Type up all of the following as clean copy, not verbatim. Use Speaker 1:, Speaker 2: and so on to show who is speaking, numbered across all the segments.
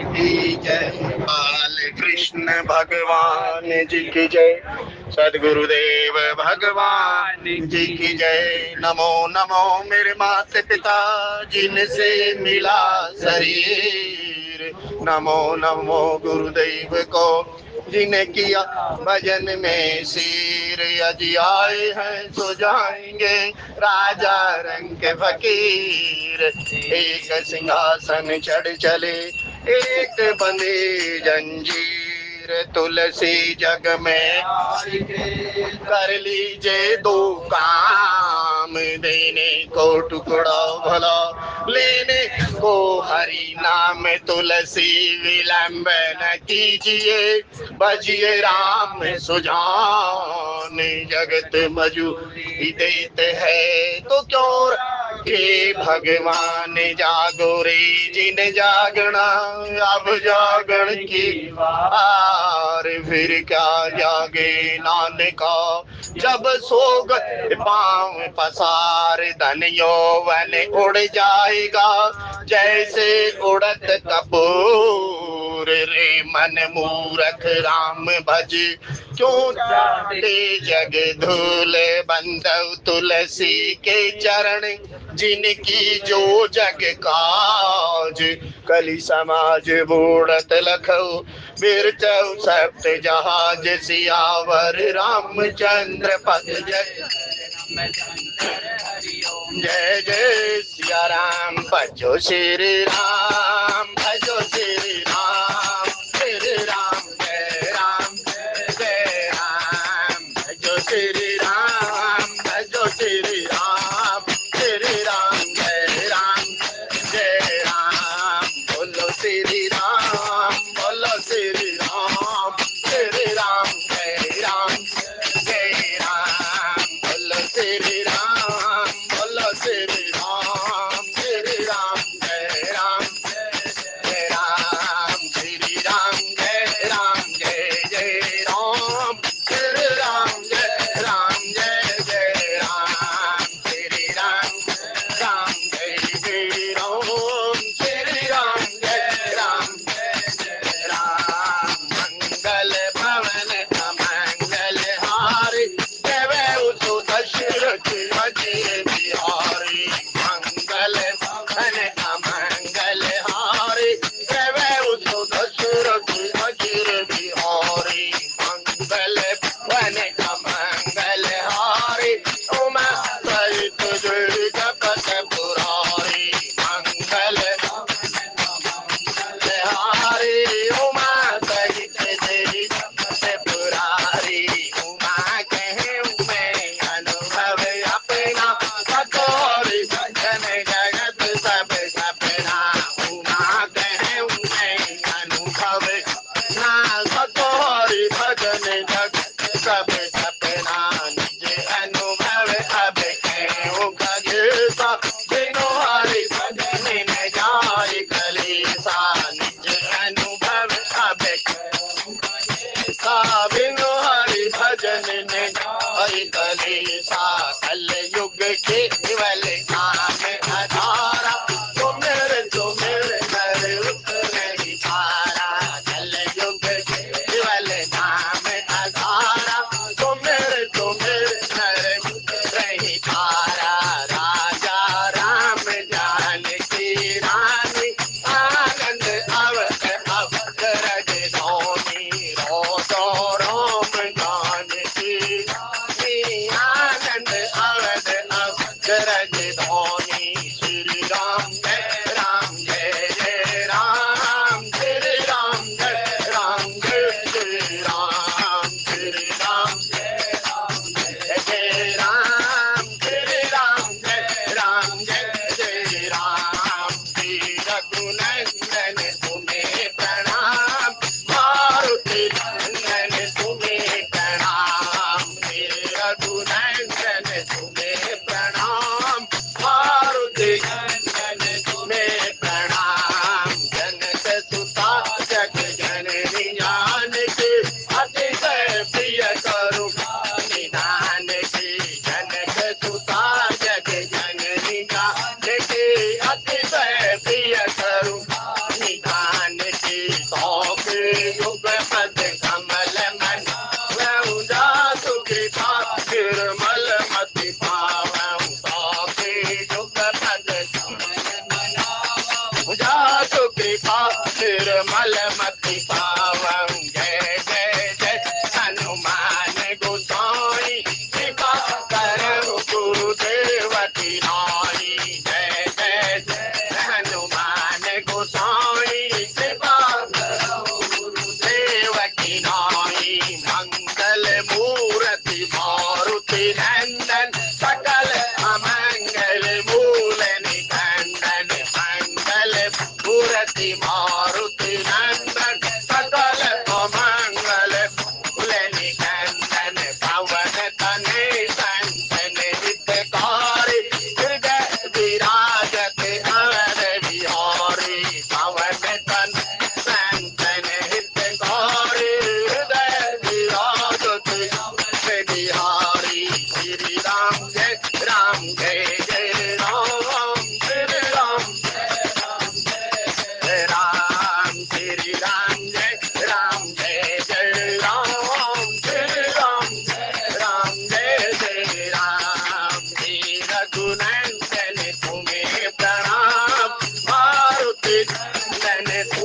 Speaker 1: की जय। बाल कृष्ण भगवान जी की जय। सदगुरुदेव भगवान जी की जय। नमो नमो मेरे माता पिता जिनसे मिला शरीर। नमो नमो गुरुदेव को जिन्हें किया भजन में सिर। यदि आए हैं तो जाएंगे राजा रंग के फकीर। एक सिंहासन चढ़ चले एक बंदी जंजीर। तुलसी जग में कर लीजिए दो काम। देने को टुकड़ा भला लेने को हरि नाम। तुलसी विलंब न कीजिए बजिए राम सुजान। जगत मजूरी देते हैं तो क्यों के भगवान जागो रे जिन जागना अब जागण की बार। फिर क्या जागे नानका जब सोग पाँव पसार। धन यौवन उड़ जाएगा जैसे उड़त कपूर। रे मन मूरख राम भज क्यों चाटे जग धूल। बंधु तुलसी के चरण जिनकी जो जग काज। कली समाज बूढ़त लखो बिरचौ सप्त जहाज। सियावर रामचंद्र पद जय। जय जय सिया राम भजो श्री राम भजो श्री राम। श्री राम जय राम जय राम भजो श्री राम भजो श्री राम। श्री राम जय राम बोलो श्री राम बोलो श्री राम। श्री राम जय राम बोलो श्री राम बोलो श्री राम। श्री राम जय राम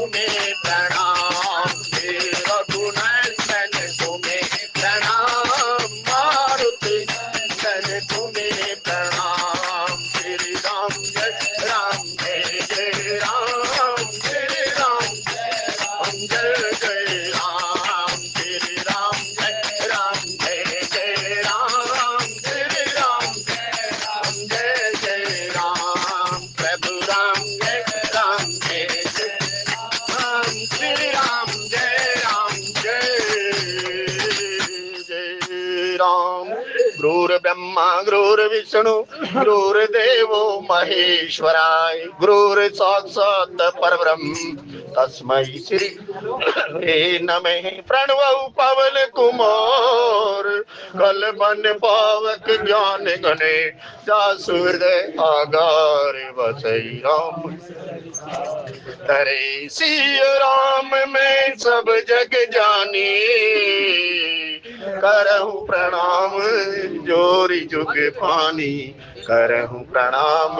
Speaker 1: तुम्हें प्रणाम, हे रघुनंदन तुम्हें प्रणाम, मारुति नंदन तुम्हें प्रणाम। श्री राम जय राम, जय जय राम, श्री राम जय जय राम, श्री राम जय राम, जय जय राम, श्री राम जय जय राम, प्रभु राम जय राम, जय जय राम, श्री राम जय जय राम। गुरुर् ब्रह्मा गुरुर्विष्णु गुरुर्देवो महेश्वराय, गुरुर् साक्षात् परब्रह्म तस्मै श्री गुरवे नमः। प्रणव पवन कुमार कल बन पावक ज्ञान गणे, दास हृदय आगार बसई राम। तरे सिय राम में सब जग जानी, करहु प्रणाम जोरी जुग पानी, करहु प्रणाम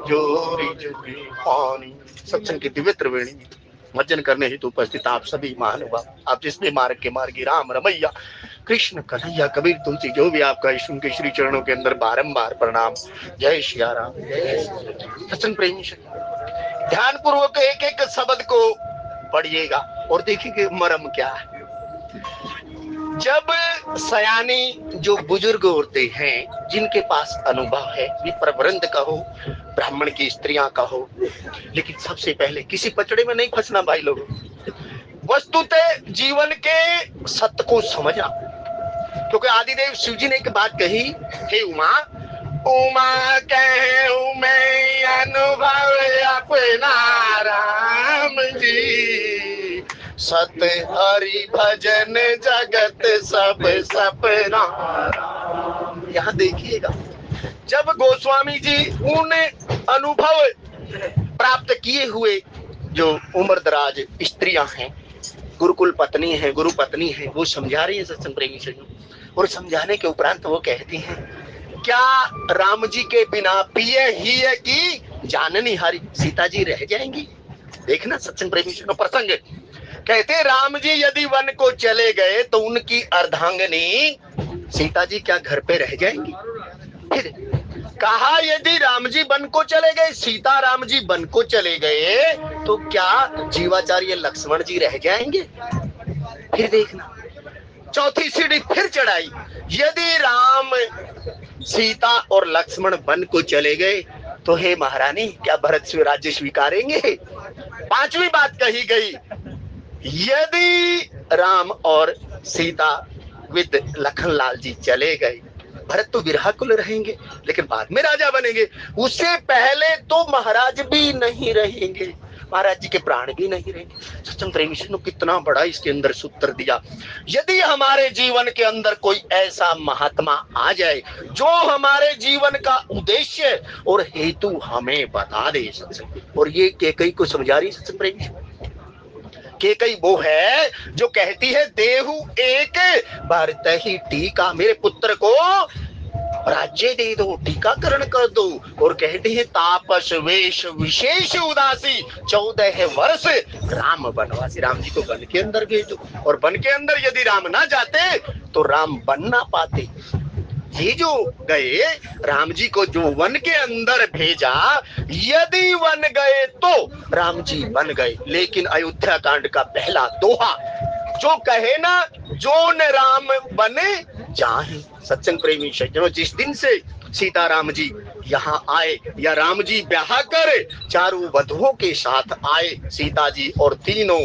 Speaker 1: जोरी जुग पानी। सत्संग की दिव्य त्रिवेणी भजन करने हेतु उपस्थित आप सभी महानुभाव, आप जिसने मार्ग के मार्गी राम रमैया कृष्ण कन्हैया कबीर तुलसी जो भी आपका ईश्वर के श्री चरणों के अंदर बारंबार प्रणाम। जय सिया राम। सत्संग प्रेमी ध्यान पूर्वक एक एक शब्द को पढ़िएगा और देखिए मर्म क्या है। जब सयानी जो बुजुर्ग होते हैं, जिनके पास अनुभव है, विप्रवृंद कहो, ब्राह्मण की स्त्रियां कहो, लेकिन सबसे पहले किसी पचड़े में नहीं फंसना भाई लोगों, वस्तुतः जीवन के सत्य को समझना। क्योंकि आदिदेव शिव जी ने एक बात कही, हे उमा, उमा कहूं मैं अनुभव अपना राम जी, सत हरि भजन जगत सब सपना। यहाँ देखिएगा, जब गोस्वामी जी उन अनुभव प्राप्त किए हुए जो उम्रदराज स्त्रियां हैं, गुरुकुल पत्नी है, गुरु पत्नी है, वो समझा रही है सत्संग प्रेमी से, और समझाने के उपरांत वो कहती हैं, क्या राम जी के बिना पिए ही है कि जाननी हारी सीता जी रह जाएंगी। देखना सत्संग प्रेमी से प्रसंग, कहते राम जी यदि वन को चले गए तो उनकी अर्धांगिनी सीता जी क्या घर पे रह जाएंगी। फिर कहा यदि राम जी वन को चले गए, सीता राम जी वन को चले गए, तो क्या जीवाचार्य लक्ष्मण जी रह जाएंगे। फिर देखना चौथी सीढ़ी फिर चढ़ाई, यदि राम सीता और लक्ष्मण वन को चले गए तो हे महारानी क्या भरत से राज्य स्वीकारेंगे। पांचवी बात कही गई, यदि राम और सीता विद लखनलाल जी चले गए, भरत तो विरहाकुल रहेंगे लेकिन बाद में राजा बनेंगे, उससे पहले तो महाराज भी नहीं रहेंगे, महाराज जी के प्राण भी नहीं रहेंगे। सत्संग प्रेमी ने कितना बड़ा इसके अंदर सूत्र दिया। यदि हमारे जीवन के अंदर कोई ऐसा महात्मा आ जाए जो हमारे जीवन का उद्देश्य और हेतु हमें बता दे सत्संग, और ये कैकेयी को समझा रही सत्संग प्रेमी। कैकेयी वो है जो कहती है देहु एक भरत ही टीका, मेरे पुत्र को राज्य दे दो, टीकाकरण कर दो, और कहते हैं तापस वेश विशेष उदासी 14 वर्ष राम वनवासी, राम जी को वन के अंदर भेजो, और वन के अंदर यदि राम ना जाते तो राम बन ना पाते। ये जो गए, राम जी को जो वन के अंदर भेजा, यदि वन गए तो राम जी बन गए। लेकिन अयोध्या कांड का पहला दोहा जो कहे ना, जो न राम बने जाहे। सत्संग प्रेमी सज्जनों, जिस दिन से सीता राम जी यहाँ आए, या राम जी ब्याह कर चारों वधुओं के साथ आए, सीता जी और तीनों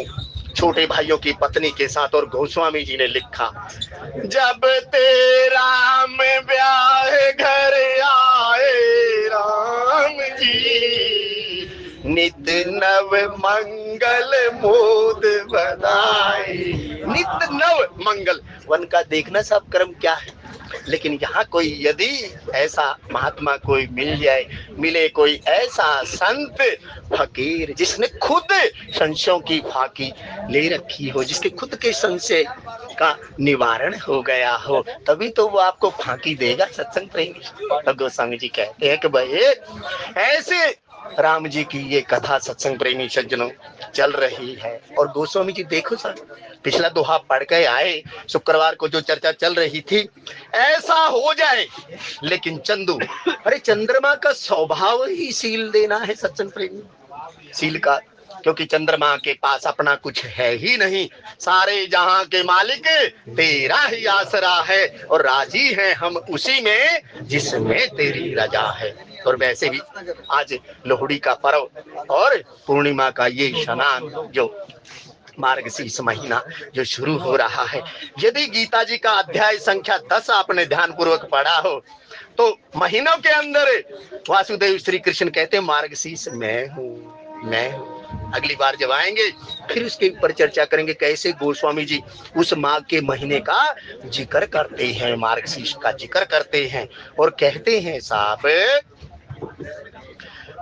Speaker 1: छोटे भाइयों की पत्नी के साथ, और गोस्वामी जी ने लिखा, जब तेरा में ब्याह घर आए राम जी, नित नव मंगल मोद बधाई। नित नव मंगल, वन का देखना सब कर्म क्या है। लेकिन यहाँ कोई यदि ऐसा महात्मा कोई मिल जाए, मिले कोई ऐसा संत फकीर जिसने खुद संशयों की फाकी ले रखी हो, जिसके खुद के संशय का निवारण हो गया हो, तभी तो वो आपको फाकी देगा। सत्संग प्रेमी गोस्वामी जी कहते हैं कि भाई ऐसे राम जी की ये कथा सत्संग प्रेमी सज्जनों चल रही है। और गोस्वामी जी देखो सर, पिछला दोहा पढ़ के आए, शुक्रवार को जो चर्चा चल रही थी, ऐसा हो जाए। लेकिन चंदू, अरे चंद्रमा का स्वभाव ही सील देना है सत्संग प्रेमी, सील का, क्योंकि चंद्रमा के पास अपना कुछ है ही नहीं, सारे जहां के मालिक तेरा ही आसरा है, और राजी हैं हम उसी में जिसमें तेरी रजा है। और वैसे भी आज लोहड़ी का पर्व और पूर्णिमा का ये स्नान, जो मार्गशीर्ष महीना जो शुरू हो रहा है, यदि गीता जी का अध्याय संख्या 10 आपने ध्यान पूर्वक पढ़ा हो, तो महीनों के अंदर वासुदेव श्री कृष्ण कहते हैं मार्गशीर्ष मैं हूँ, मैं हूँ। अगली बार जब आएंगे फिर उसके ऊपर चर्चा करेंगे कैसे गोस्वामी जी उस माघ के महीने का जिक्र करते हैं, मार्गशीर्ष का जिक्र करते हैं, और कहते हैं साहब,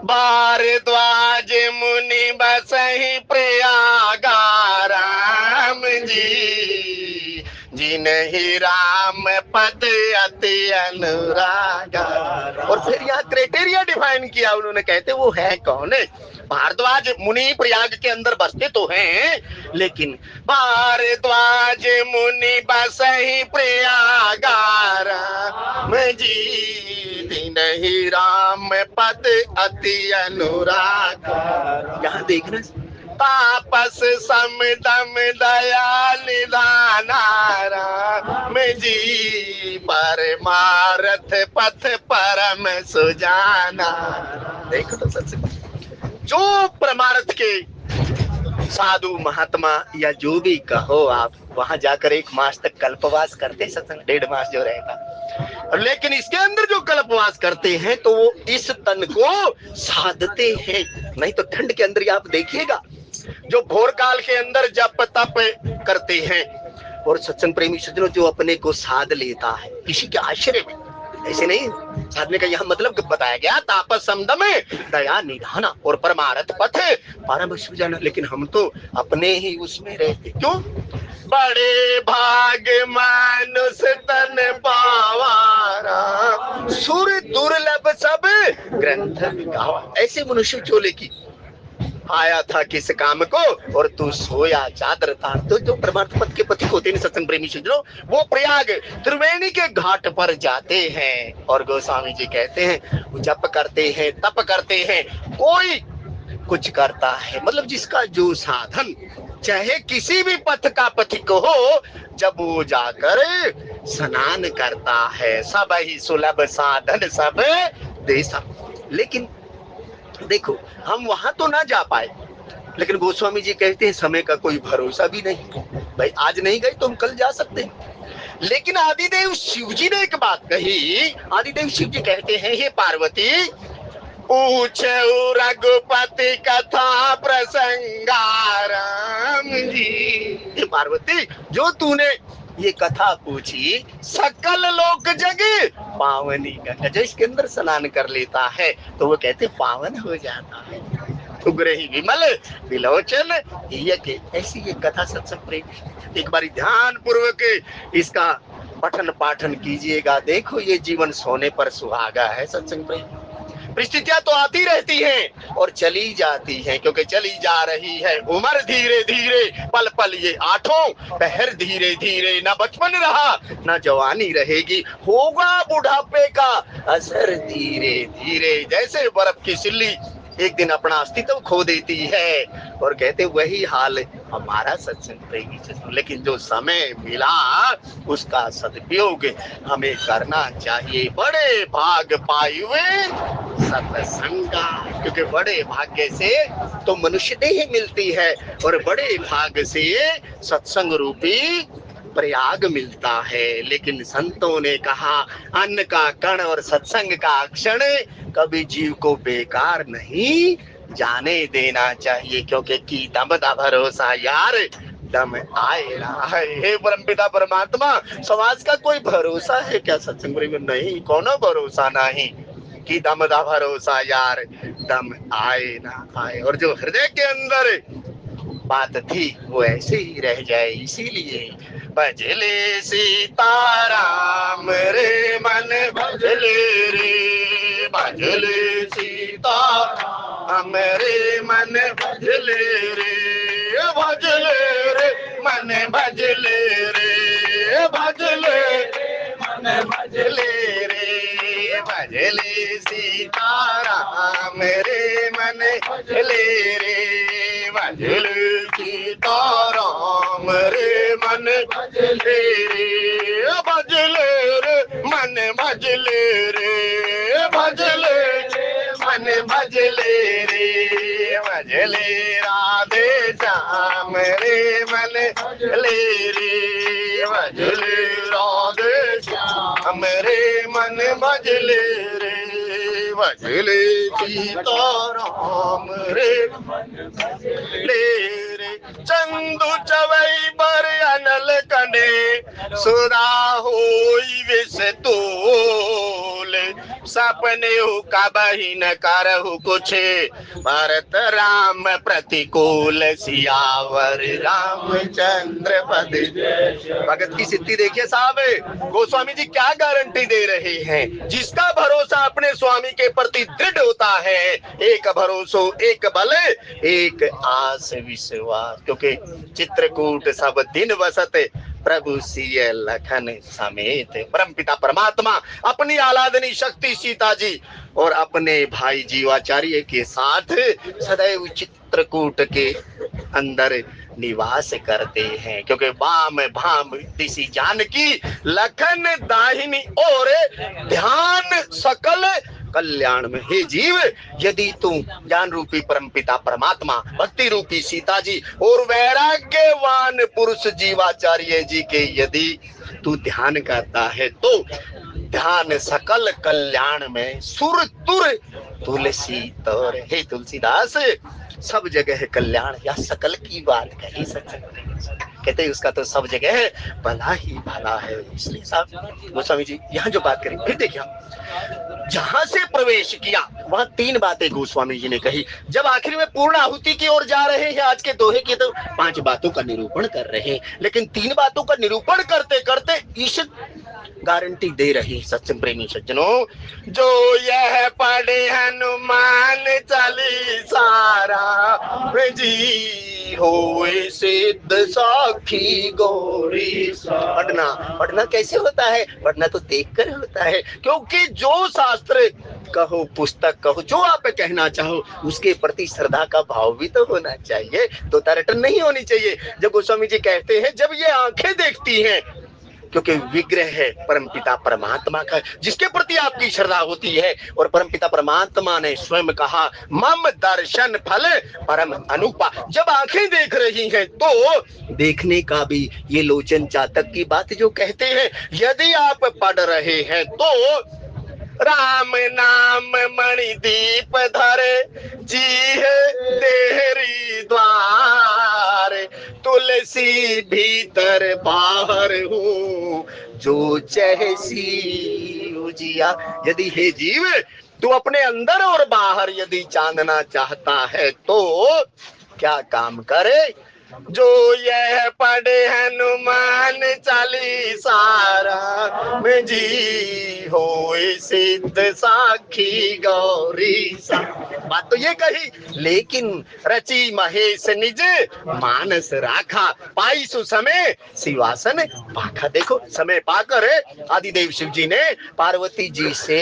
Speaker 1: भारद्वाज मुनि बसहि प्रयागा राम जी, जिन्हि राम पद अति अनुरागा। और फिर यहाँ क्राइटेरिया डिफाइन किया उन्होंने, कहते वो है कौन है? भारद्वाज मुनि प्रयाग के अंदर बसते तो हैं, लेकिन भारद्वाज मुनि बसहि प्रयागा राम जी, जिन्हि राम पद अति अनुराग। यहाँ देखना, तापस समदम दया निधाना राम जी, परमारथ पथ परम सुजाना। देखो तो सच, जो परमार्थ के साधु महात्मा या जो भी कहो आप, वहां जाकर 1 मास तक कल्पवास करते, सत्संग 1.5 मास जो रहेगा, लेकिन इसके अंदर जो कल्पवास करते हैं तो वो इस तन को साधते हैं। नहीं तो ठंड के अंदर आप देखिएगा, जो भोर काल के अंदर जप तप करते हैं, और सत्संग प्रेमी सज्जनों जो अपने को साध लेता है किसी के आश्रय में, ऐसे नहीं साधने का यहाँ मतलब बताया गया, तापस समदम दया निधाना और परमारथ पथ परम सुजाना। लेकिन हम तो अपने ही उसमें रहते, क्यों? बड़े भाग मानुष तन पावारा, सुर दुर्लभ सब ग्रंथ गावा। ऐसे मनुष्य चोले की आया था किस काम को, और तू सोया चादर तान। तो जो परमार्थ पथ के पथिक होते हैं सत्संग प्रेमी सज्जनों, वो प्रयाग त्रिवेणी के घाट पर जाते हैं, और गोस्वामी जी कहते हैं वो जप करते हैं, तप करते हैं, कोई कुछ करता है, मतलब जिसका जो साधन, चाहे किसी भी पथ का पथिक हो, जब वो जाकर स्नान करता है, सब ही सुलभ साधन सब देसा। लेकिन देखो हम वहां तो ना जा पाए, लेकिन गोस्वामी जी कहते हैं समय का कोई भरोसा भी नहीं भाई, आज नहीं गए तो हम कल जा सकते हैं। लेकिन आदिदेव शिव जी ने एक बात कही, आदिदेव शिव जी कहते हैं, हे पार्वती, पूछो रघुपति कथा प्रसंगा राम जी। हे पार्वती, जो तूने ये कथा पूछी, सकल लोक जगे पावनी गंगा, जो इसके अंदर स्नान कर लेता है तो वो कहते पावन हो जाता है। उग्रही विमल विलोचन ये ऐसी ये कथा सत्संग प्रेमी एक बारी ध्यान पूर्वक इसका पठन पाठन कीजिएगा। देखो ये जीवन सोने पर सुहागा है सत्संग प्रेमी। परिस्थितियां तो आती रहती हैं और चली जाती हैं, क्योंकि चली जा रही है उम्र धीरे धीरे, पल पल ये आठों पहर धीरे धीरे, ना बचपन रहा ना जवानी रहेगी, होगा बुढ़ापे का असर धीरे धीरे। जैसे बर्फ की सिल्ली एक दिन अपना अस्तित्व खो देती है, और कहते वही हाल हमारा सत्संग प्रेमी। लेकिन जो समय मिला उसका सदुपयोग हमें करना चाहिए। बड़े भाग पाए हुए सत्संगा, क्योंकि बड़े भाग्य से तो मनुष्य देह मिलती है, और बड़े भाग से सत्संग रूपी प्रयाग मिलता है। लेकिन संतों ने कहा अन्न का कण और सत्संग का क्षण कभी जीव को बेकार नहीं जाने देना चाहिए, क्योंकि की दम दा भरोसा यार दम आए रहा है। हे परमपिता परमात्मा, समाज का कोई भरोसा है क्या सत्संग में? नहीं, कोनो भरोसा नहीं। कि दम दा भरोसा यार दम आए ना आए, और जो हृदय के अंदर बात थी वो ऐसे ही रह जाए। इसीलिए भजले सीताराम रे मन भजले रे, भजले सीताराम हमरे मन भजले रे, भजले रे मन भजले रे, भजले मन भजले रे, भजले सीताराम रे मन भजले रे, भजले सीताराम रे मन भजले रे, भजले रे मन भजले रे, भजले मन भजले रे, भजले राधे श्याम रे मन भजले रे, भजले राधे श्याम रे मन भजले रे, भजले सीताराम रे ले रे, चंदू चवई पर अनल कने सुरा होई विष तोले, सपने का बहिन करहु कुछ भरत राम प्रतिकूल, सियावर रामचंद्र पद। भगत की सिद्धि देखिए साहब, गोस्वामी जी क्या गारंटी दे रहे हैं। जिसका भरोसा अपने स्वामी के प्रति दृढ़ होता है, एक भरोसो एक बल एक आस विश्वास, क्योंकि चित्रकूट सब दिन बसत प्रभु सिय लखन समेत। परमपिता परमात्मा अपनी आराधनी शक्ति सीता जी और अपने भाई जीवाचार्य के साथ सदैव चित्रकूट के अंदर निवास करते हैं, क्योंकि वाम भाम दिशि जानकी, लखन दाहिनी और ध्यान सकल कल्याण में। हे जीव, यदि तू ज्ञान रूपी परमपिता परमात्मा, भक्ति रूपी सीता जी और वैराग्यवान पुरुष जीवाचार्य जी के यदि तू ध्यान करता है, तो ध्यान सकल कल्याण में सुर तुर तुलसी तोर। हे तुलसीदास, सब जगह है कल्याण, या सकल की बात कही सच कहते हैं, उसका तो सब जगह है भला ही भला है। इसलिए साहब गोस्वामी जी यहाँ जो बात करी, फिर देखिए जहां से प्रवेश किया वहां तीन बातें गोस्वामी जी ने कही। जब आखिर में पूर्ण आहुति की ओर जा रहे हैं आज के दोहे की, तो 5 बातों का निरूपण कर रहे हैं, लेकिन 3 बातों का निरूपण करते करते ईश गारंटी दे रही। सत्संग प्रेमी सज्जनों, जो यह पढ़े हनुमान चालीसा जी होए सिद्ध साखी गौरी। पढ़ना कैसे होता है? पढ़ना तो देखकर होता है, क्योंकि जो शास्त्र कहो, पुस्तक कहो, जो आप कहना चाहो, उसके प्रति श्रद्धा का भाव भी तो होना चाहिए, तो तरटन नहीं होनी चाहिए। जब गोस्वामी जी कहते हैं जब ये आंखें देखती हैं, क्योंकि विग्रह है परमपिता परमात्मा का, जिसके प्रति आपकी श्रद्धा होती है, और परमपिता परमात्मा ने स्वयं कहा मम दर्शन फल परम अनुपा। जब आंखें देख रही हैं तो देखने का भी ये लोचन चातक की बात जो कहते हैं, यदि आप पढ़ रहे हैं तो राम नाम मणि दीप धरे, जी है देहरी द्वार, तुलसी भीतर बाहर हो, जो चहसी उजिया। यदि हे जीव तू अपने अंदर और बाहर यदि चांदना चाहता है तो क्या काम करे? जो यह पढ़े हनुमान चालीसा में जी होए सिद्ध साखी गौरी सा। बात तो ये कही, लेकिन रची महेश निज मानस राखा, पाई सुसमय शिवासन पाखा। देखो समय पाकर आदिदेव शिव जी ने पार्वती जी से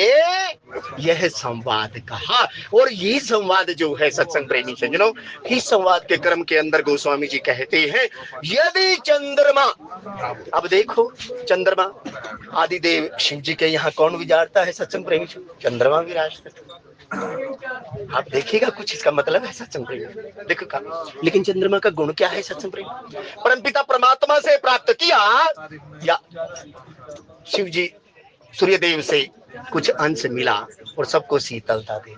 Speaker 1: यह संवाद कहा, और ये संवाद जो है सत्संग प्रेमी सज्जनों, इस संवाद के क्रम के अंदर गोस्वामी जी कहते हैं यदि चंद्रमा, अब देखो चंद्रमा आदिदेव शिव जी के यहाँ कौन विचारता है सत्संग प्रेमी? चंद्रमा विराजता है। आप देखिएगा कुछ इसका मतलब है सत्संग प्रेमी, देखो का। लेकिन चंद्रमा का गुण क्या है सत्संग प्रेमी? परमपिता परमात्मा से प्राप्त किया, या शिव जी सूर्यदेव से कुछ अंश मिला और सबको शीतलता दे।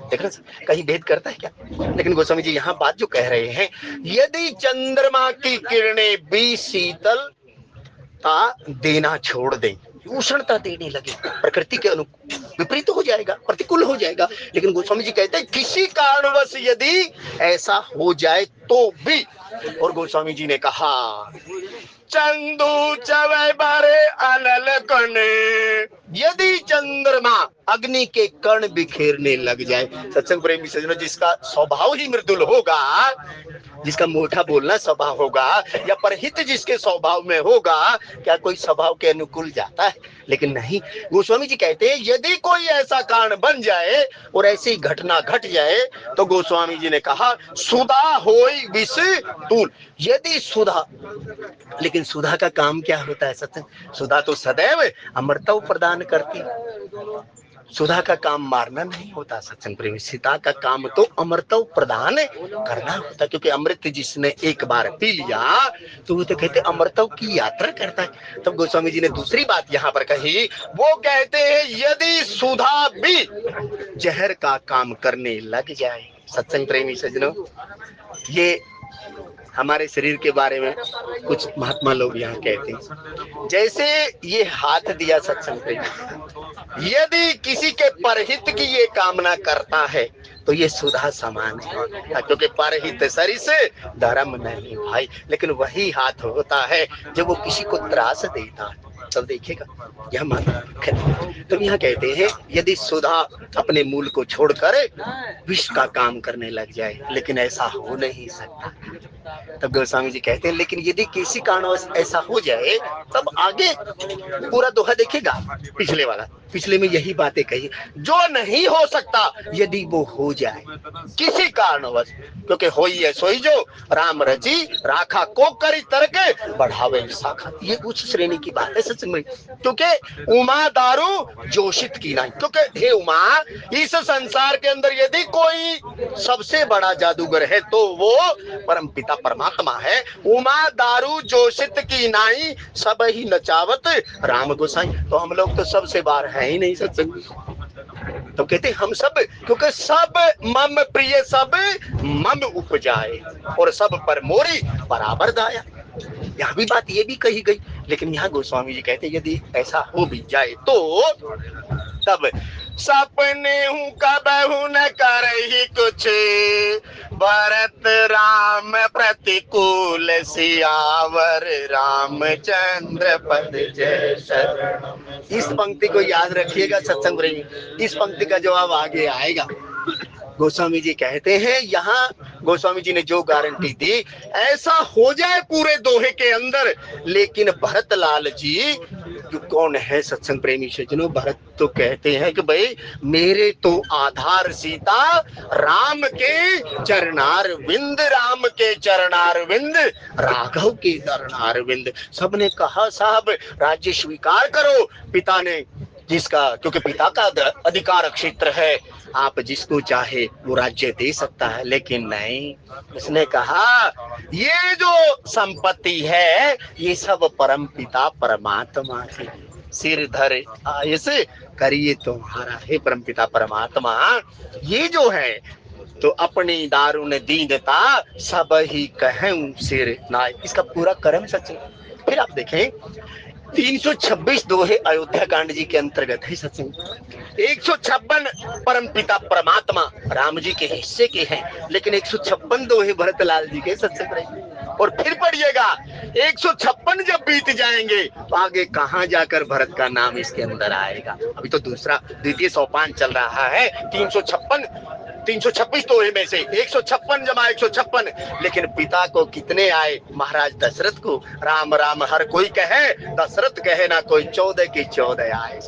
Speaker 1: देख रहे कहीं भेद करता है क्या? लेकिन गोस्वामी जी यहाँ बात जो कह रहे हैं, यदि चंद्रमा की किरणें भी शीतलता देना छोड़ दें, उष्णता देने लगे, प्रकृति के विपरीत हो जाएगा, प्रतिकूल हो जाएगा। लेकिन गोस्वामी जी कहते हैं किसी कारणवश यदि ऐसा हो जाए तो भी, और गोस्वामी जी ने कहा चंदू चवै बारे अनल कने, यदि चंद्रमा अग्नि के कण बिखेरने लग जाए। सत्संग प्रेमी सज्जनों, जिसका स्वभाव ही मृदुल होगा, जिसका मीठा बोलना स्वभाव होगा, या परहित जिसके स्वभाव में होगा, क्या कोई स्वभाव के अनुकूल जाता है? लेकिन नहीं। गोस्वामी जी कहते हैं यदि कोई ऐसा कारण बन जाए और ऐसी घटना घट जाए, तो गोस्वामी जी ने कहा सुधा होई विष तूल। यदि सुधा, लेकिन सुधा का काम क्या होता है सत्संग? सुधा तो सदैव अमृतव प्रदान करती, सुधा का काम मारना नहीं होता सत्संग प्रेमी। सीता का काम तो अमृतव प्रदान करना होता, क्योंकि अमृत जिसने एक बार पी लिया तो वो तो कहते अमृतव की यात्रा करता है। तब गोस्वामी जी ने दूसरी बात यहाँ पर कही, वो कहते हैं यदि सुधा भी जहर का काम करने लग जाए। सत्संग प्रेमी सज्जनों, ये हमारे शरीर के बारे में कुछ महात्मा लोग यहाँ कहते हैं, जैसे ये हाथ दिया सत्संग प्रेमी, यदि किसी के परहित की ये कामना करता है तो ये सुधा समान है, क्योंकि परहित शरीर से धर्म नहीं भाई। लेकिन वही हाथ होता है जब वो किसी को त्रास देता है, तब देखिएगा यह माना। तो यहाँ कहते हैं यदि सुधा अपने मूल को छोड़कर विष का काम करने लग जाए, लेकिन ऐसा हो नहीं सकता। तब गोस्वामी जी कहते हैं लेकिन यदि किसी कारणवश ऐसा हो जाए, तब आगे पूरा दोहा देखिएगा, पिछले वाला, पिछले में यही बातें कही, जो नहीं हो सकता यदि वो हो जाए किसी कारणवश, क्योंकि होई है सोई जो राम रची राखा को करी तर्क बढ़ावे शाखा। ये उच्च श्रेणी की बात है सच में, क्योंकि उमा दारू जोशित की नहीं। क्योंकि हे उमा, इस संसार के अंदर यदि कोई सबसे बड़ा जादूगर है तो वो परम पिता परमात्मा है। उमा दारू जोशित की नाई, सब ही नचावत राम गोसाई। तो हम लोग तो सबसे बार है ही नहीं सत्संग। तो कहते हम सब, क्योंकि सब मम प्रिय सब मम उपजाए, और सब पर मोरी बराबर दाया। यहाँ भी बात ये भी कही गई, लेकिन यहाँ गोस्वामी जी कहते यदि ऐसा हो भी जाए तो तब सपने हूँ कबहू न करही कुछ, भरत राम प्रतिकूल सियावर रामचंद्र पद जय शरण। इस पंक्ति को याद रखिएगा सत्संग प्रेमी, इस पंक्ति का जवाब आगे आएगा। गोस्वामी जी कहते हैं, यहाँ गोस्वामी जी ने जो गारंटी दी ऐसा हो जाए पूरे दोहे के अंदर, लेकिन भरत लाल जी जो कौन है सत्संग प्रेमी सज्जनों, भरत तो कहते हैं कि भाई मेरे तो आधार सीता राम के चरणार विंद, राम के चरणार विंद, राघव के चरणार विंद। सबने कहा साहब राज्य स्वीकार करो, पिता ने जिसका, क्योंकि पिता का अधिकार क्षेत्र है, आप जिसको चाहे वो राज्य दे सकता है, लेकिन नहीं, उसने कहा ये जो संपत्ति है ये सब परम पिता परमात्मा की, सिर धर आयस करिए तुम्हारा। हे परम पिता परमात्मा, ये जो है तो अपनी दारुण दीनता सब ही कहूं सिर नाय। इसका पूरा कर्म सच। फिर आप देखें 326 दोहे अयोध्या कांड जी के अंतर्गत है सत्संग। 156 परम पिता परमात्मा राम जी के हिस्से के हैं, लेकिन 156 दोहे भरत लाल जी के सत्संग रहे। और फिर पढ़िएगा 156 जब बीत जाएंगे तो आगे कहां जाकर भरत का नाम इसके अंदर आएगा। अभी तो दूसरा द्वितीय सोपान चल रहा है। 326 दोहे में से 156 जमा 156, लेकिन पिता को कितने आए? महाराज दशरथ को। राम राम हर कोई कहे, दशरथ कहे ना कोई, 14 की 14 आए।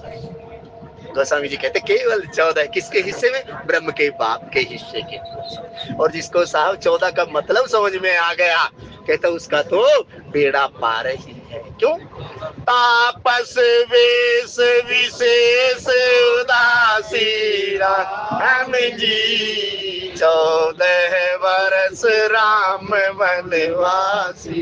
Speaker 1: गोस्वामी जी कहते केवल 14 किसके हिस्से में? ब्रह्म के बाप के हिस्से के। और जिसको साहब 14 का मतलब समझ में आ गया, कहता उसका तो बेड़ा पार ही है। क्यों? तापस वेश विशेष उदासी राम जी, 14 वर्ष राम वनवासी।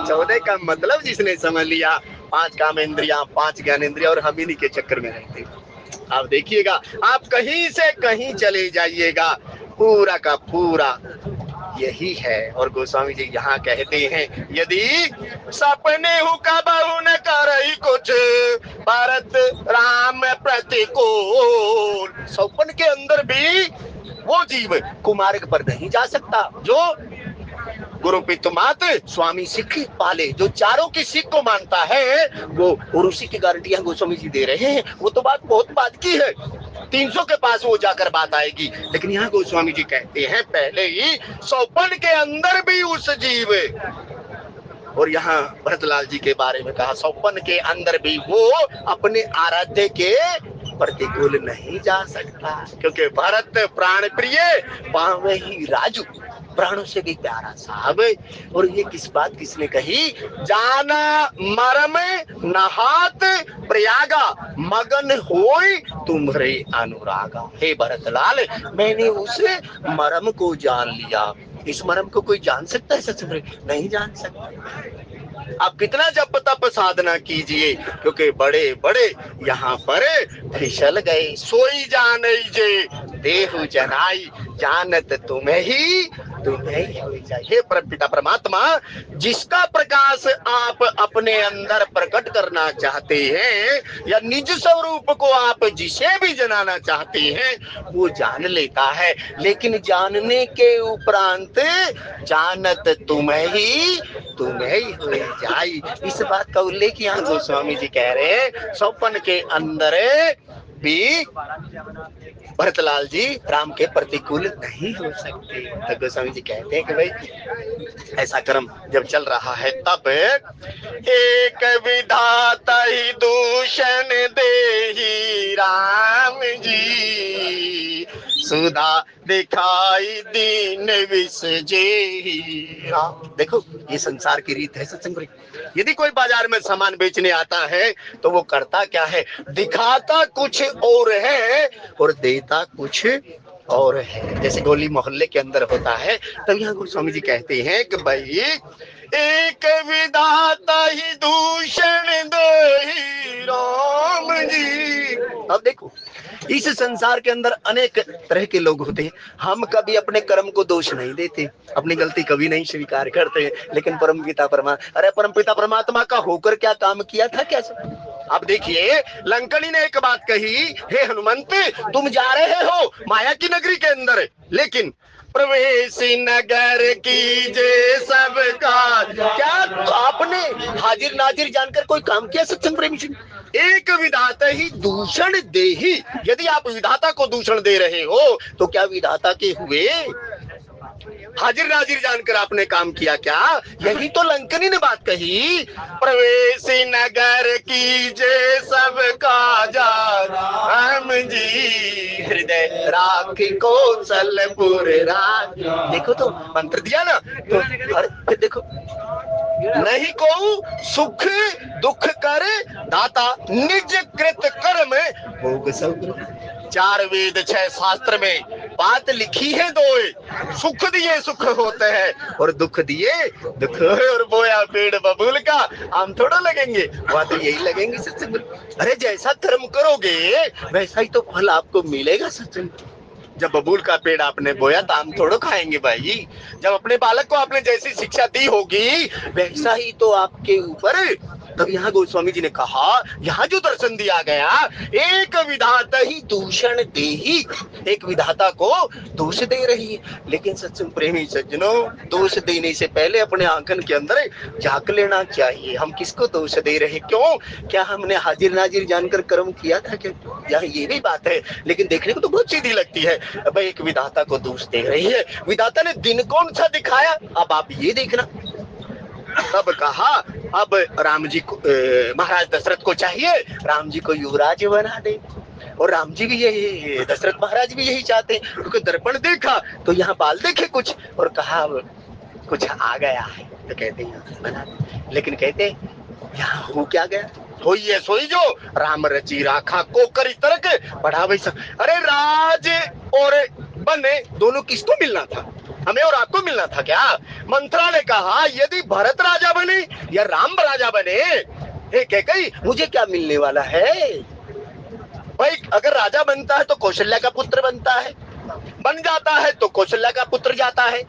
Speaker 1: 14 का मतलब जिसने समझ लिया, 5 काम इंद्रियां, 5 ज्ञान इंद्रिया, और हम इन्हीं के चक्कर में रहते हैं। आप देखिएगा, आप कहीं से कहीं चले जाइएगा, पूरा का पूरा यही है। और गोस्वामी जी यहाँ कहते हैं यदि सपने हूँ कबहू न करही कुछ, भरत राम प्रतिकूल। सपन के अंदर भी वो जीव कुमार्ग पर नहीं जा सकता जो गुरु पितु मात स्वामी सिख पाले। जो चारों की सिख को मानता है वो, और उसी की गारंटियां गोस्वामी जी दे रहे हैं। वो तो बात बहुत बात की है, 300 के पास वो जाकर बात आएगी, लेकिन यहाँ गोस्वामी जी कहते हैं पहले ही 100 के अंदर भी उस जीव, और यहाँ भरतलाल जी के बारे में कहा 100 के अंदर भी वो अपने आराध्य के प्रतिकूल नहीं जा सकता, क्योंकि भरत प्राण प्रिय पावे ही राजू, प्राणों से भी प्यारा साहब। और ये किस बात किसने कही, जाना मरम नहात प्रयागा मगन होई तुम्हारे अनुरागा। हे भरतलाल, मैंने उस मरम को जान लिया। इस मरम को कोई जान सकता है सच में? नहीं जान सकता। आप कितना जप तप साधना कीजिए, क्योंकि बड़े बड़े यहाँ पर फिसल गए। सोई जान जे देहु जनाई, जानत तुम्हें ही हो जाए। हे परमपिता परमात्मा, जिसका प्रकाश आप अपने अंदर प्रकट करना चाहते हैं, या निज स्वरूप को आप जिसे भी जनाना चाहते हैं वो जान लेता है, लेकिन जानने के उपरांत जानत तुम्हें ही हो जाए। इस बात का उल्लेख यहाँ गोस्वामी जी कह रहे हैं। 100 के अंदर भी भरतलाल जी राम के प्रतिकूल नहीं हो सकते। तो गोस्वामी जी कहते हैं कि भाई ऐसा कर्म जब चल रहा है तब एक विधाता ही दूषण देहि राम जी, सुधा दिखाई दीन विसजेहि राम। देखो ये संसार की रीत है सत्संग। यदि कोई बाजार में सामान बेचने आता है तो वो करता क्या है, दिखाता कुछ और है और देता कुछ और है। जैसे गोली मोहल्ले के अंदर होता है, तब यहाँ गोस्वामी जी कहते हैं कि भाई एक विधाता ही दूषण देहि राम जी। अब देखो इस संसार के अंदर अनेक तरह के लोग होते हैं। हम कभी अपने कर्म को दोष नहीं देते, अपनी गलती कभी नहीं स्वीकार करते, लेकिन परमपिता परमात्मा का होकर क्या काम किया था क्या? अब देखिए लंकनी ने एक बात कही, हे हनुमंत तुम जा रहे हो माया की नगरी के अंदर, लेकिन प्रवेश नगर कीजे सबका। क्या आपने हाजिर नाजिर जानकर कोई काम किया सत्संग प्रेमी जी? एक विधाता ही दूषण देहि। यदि आप विधाता को दूषण दे रहे हो तो क्या विधाता के हुए? हाजिर नाजिर जानकर आपने काम किया क्या? यही तो लंकनी ने बात कही, प्रवेश नगर कीजे सबका जा राम जी, हृदय राखी कौशलपुर राज। देखो तो मंत्र दिया ना, तो अरे देखो, नहीं को सुख दुख कर दाता, निज कृत कर्म भोग सब। 4 वेद 6 शास्त्र में बात लिखी है दो, सुख दिए सुख होते हैं और दुख दिए दुख। और बोया पेड़ बबूल का आम थोड़ा लगेंगे, वहां तो यही लगेंगे सत्संग। अरे जैसा कर्म करोगे वैसा ही तो फल आपको मिलेगा सत्संग। जब बबूल का पेड़ आपने बोया तो आम थोड़ा खाएंगे भाई। जब अपने बालक को आपने जैसी शिक्षा दी होगी वैसा ही तो आपके ऊपर। तब यहाँ गोस्वामी जी ने कहा, यहाँ जो दर्शन दिया गया, एक विधाता ही दूषण देहि, एक विधाता को दोष दे रही है। लेकिन सत्संग प्रेमी सज्जनों, दोष देने से पहले अपने आंगन के अंदर झांक लेना चाहिए। हम किसको दोष दे रहे, क्यों? क्या हमने हाजिर नाजिर जानकर कर्म किया था क्या? यहाँ ये भी बात है, लेकिन देखने को तो बहुत सीधी लगती है। अब एक विधाता को दोष दे रही है, विधाता ने दिन कौन सा दिखाया? अब आप ये देखना। तब कहा अब राम जी को, महाराज दशरथ को चाहिए राम जी को युवराज बना दे, और राम जी भी यही, दशरथ महाराज भी यही चाहते हैं, क्योंकि दर्पण देखा तो यहाँ बाल देखे कुछ और कहा कुछ आ गया है, तो कहते हैं बना दे। लेकिन कहते यहाँ हो क्या गया, होई है सोई जो राम रची राखा को करी तरक बढ़ा वही सब। अरे राज और बने दोनों किसको मिलना था? हमें और आपको मिलना था क्या? मंत्रा ने कहा यदि भरत राजा बने या राम राजा बने, कही मुझे क्या मिलने वाला है भाई? अगर राजा बनता है तो कौशल्या का पुत्र बनता है, बन जाता है तो कौशल्या का पुत्र जाता है।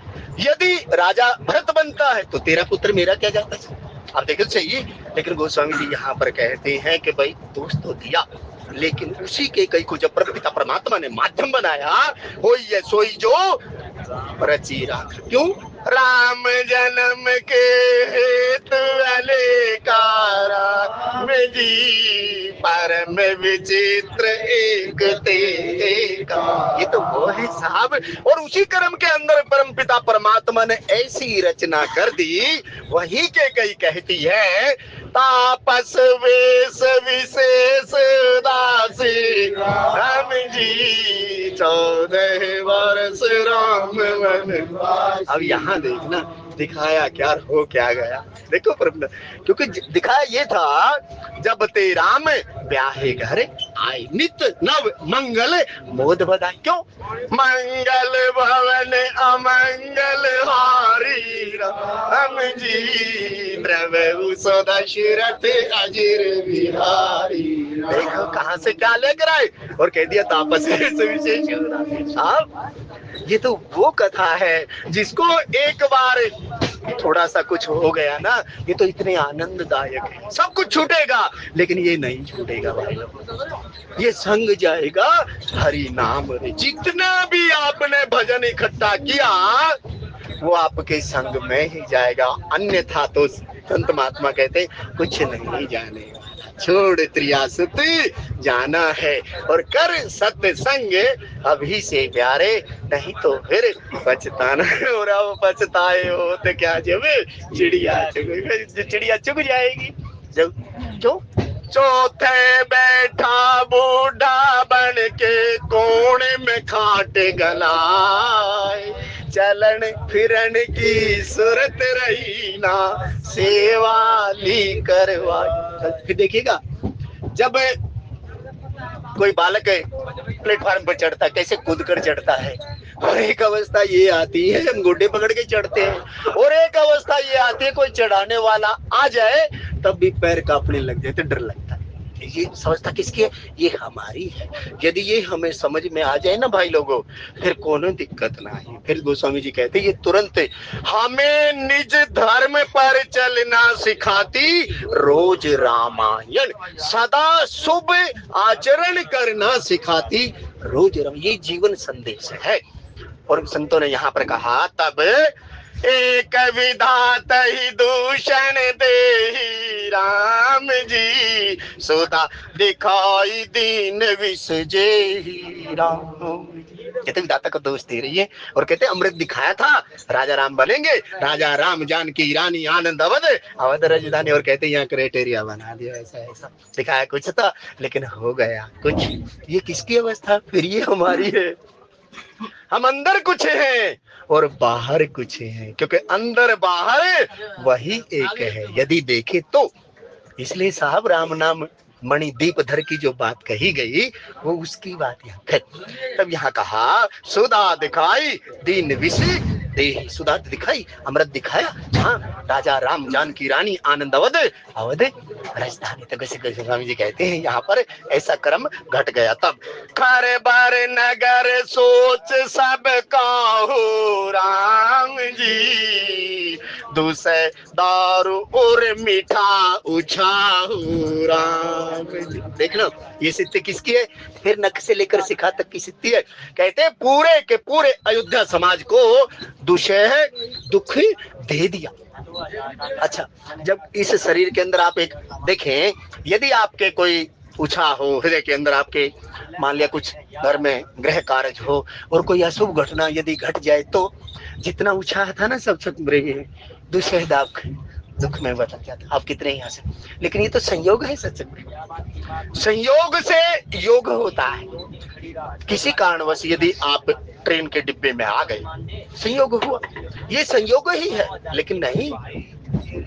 Speaker 1: यदि राजा भरत बनता है तो तेरा पुत्र मेरा क्या जाता है? आप देखो चाहिए। लेकिन गोस्वामी जी यहाँ पर कहते हैं कि भाई दोष तो दिया, लेकिन उसी के कई को जब परमपिता परमात्मा ने माध्यम बनाया, होई है सोई जो रची राख। क्यों? राम जन्म के हेतु अलेकारा में जी परम विचित्र एक तेका। ये तो वो है साहब, और उसी कर्म के अंदर परम पिता परमात्मा ने ऐसी रचना कर दी। वही के कई कहती है, तापस वेश विशेष दासी राम जी 14 वर्ष राम वनवासी। अब यहाँ देखना दिखाया क्या हो क्या गया। देखो प्रभु, क्योंकि दिखाया ये था, जब ते राम ब्याहे घर आए नित नव मंगल मोद बधाई। क्यों? मंगल भवन अमंगल हारी राम जी प्रभु सो दशरथ अजिर बिहारी। देखो कहां से क्या लेकर आए और कह दिया तापस विशेष। साहब ये तो वो कथा है जिसको एक बार थोड़ा सा कुछ हो गया ना, ये तो इतने आनंददायक है। सब कुछ छूटेगा लेकिन ये नहीं छूटेगा भाई, ये संग जाएगा हरि नाम रे। जितना भी आपने भजन इकट्ठा किया वो आपके संग में ही जाएगा, अन्यथा तो संत महात्मा कहते कुछ नहीं जाने। छोड़ त्रियासुती जाना है और कर सत्संग अभी से प्यारे, नहीं तो फिर पछताना। और अब पछताए हो तो क्या, जब चिड़िया चुग जाएगी। जब क्यों? चौथे बैठा बूढ़ा बन के कोने में खाट गलाए, चलन फिरन की सूरत रही ना सेवा ली करवाई। फिर देखिएगा जब कोई बालक प्लेटफार्म पर चढ़ता है कैसे कूद कर चढ़ता है, और एक अवस्था ये आती है हम गोडे पकड़ के चढ़ते हैं, और एक अवस्था ये आती है कोई चढ़ाने वाला आ जाए तब भी पैर कांपने लग जाते, डर लगता है। ये समझता किसकी है? ये हमारी है। यदि ये हमें समझ में आ जाए ना भाई लोगों, फिर कोनो दिक्कत ना है। फिर गोस्वामी जी कहते ये तुरंत हमें निज धर्म पर चलना सिखाती रोज रामायण, सदा शुभ आचरण करना सिखाती रोज राम। ये जीवन संदेश है। और संतों ने यहाँ पर कहा, तब एक विधात ही दूषण दे राम जी, सोता दिखाई दीन विसजे राम। कहते विधाता को दोष दे रही है और कहते अमृत दिखाया था, राजा राम बनेंगे, राजा राम जानकी रानी आनंद अवध अवध राजधानी। और कहते यहाँ क्राइटेरिया बना दिया, ऐसा ऐसा दिखाया कुछ था लेकिन हो गया कुछ। ये किसकी अवस्था? फिर ये हमारी है। हम अंदर कुछ हैं और बाहर कुछ हैं, क्योंकि अंदर बाहर वही एक है यदि देखे तो। इसलिए साहब राम नाम मणि दीप धर की जो बात कही गई वो उसकी बात यहाँ है। तब यहाँ कहा सुधा दिखाई दीन विषय दे, सुधा दिखाई अमृत दिखाया, हाँ राजा राम जानकी रानी आनंद अवध अवध राजधानी। तो कैसे स्वामी जी कहते हैं यहाँ पर ऐसा क्रम घट गया। तब खर बार नगर सोच सब काहू राम जी, दूसरे दारू और मीठा उछाहू राम जी। देखना ये सिद्धि किसकी है? फिर नख से लेकर शिखा तक की सिद्धि है। कहते हैं पूरे के पूरे अयोध्या समाज को दुष्य दुख दे दिया। अच्छा, जब इस शरीर के अंदर आप एक देखें, यदि आपके कोई उछा हो हृदय के अंदर, आपके मान लिया कुछ घर में गृह कार्य हो और कोई अशुभ घटना यदि घट जाए तो जितना उछाह था ना सब दुष्यद आप दुख में बदल जाता। आप कितने यहाँ से, लेकिन ये तो संयोग है सत्संग। संयोग से योग होता है। किसी कारणवश यदि आप ट्रेन के डिब्बे में आ गए, संयोग हुआ, ये संयोग ही है। लेकिन नहीं,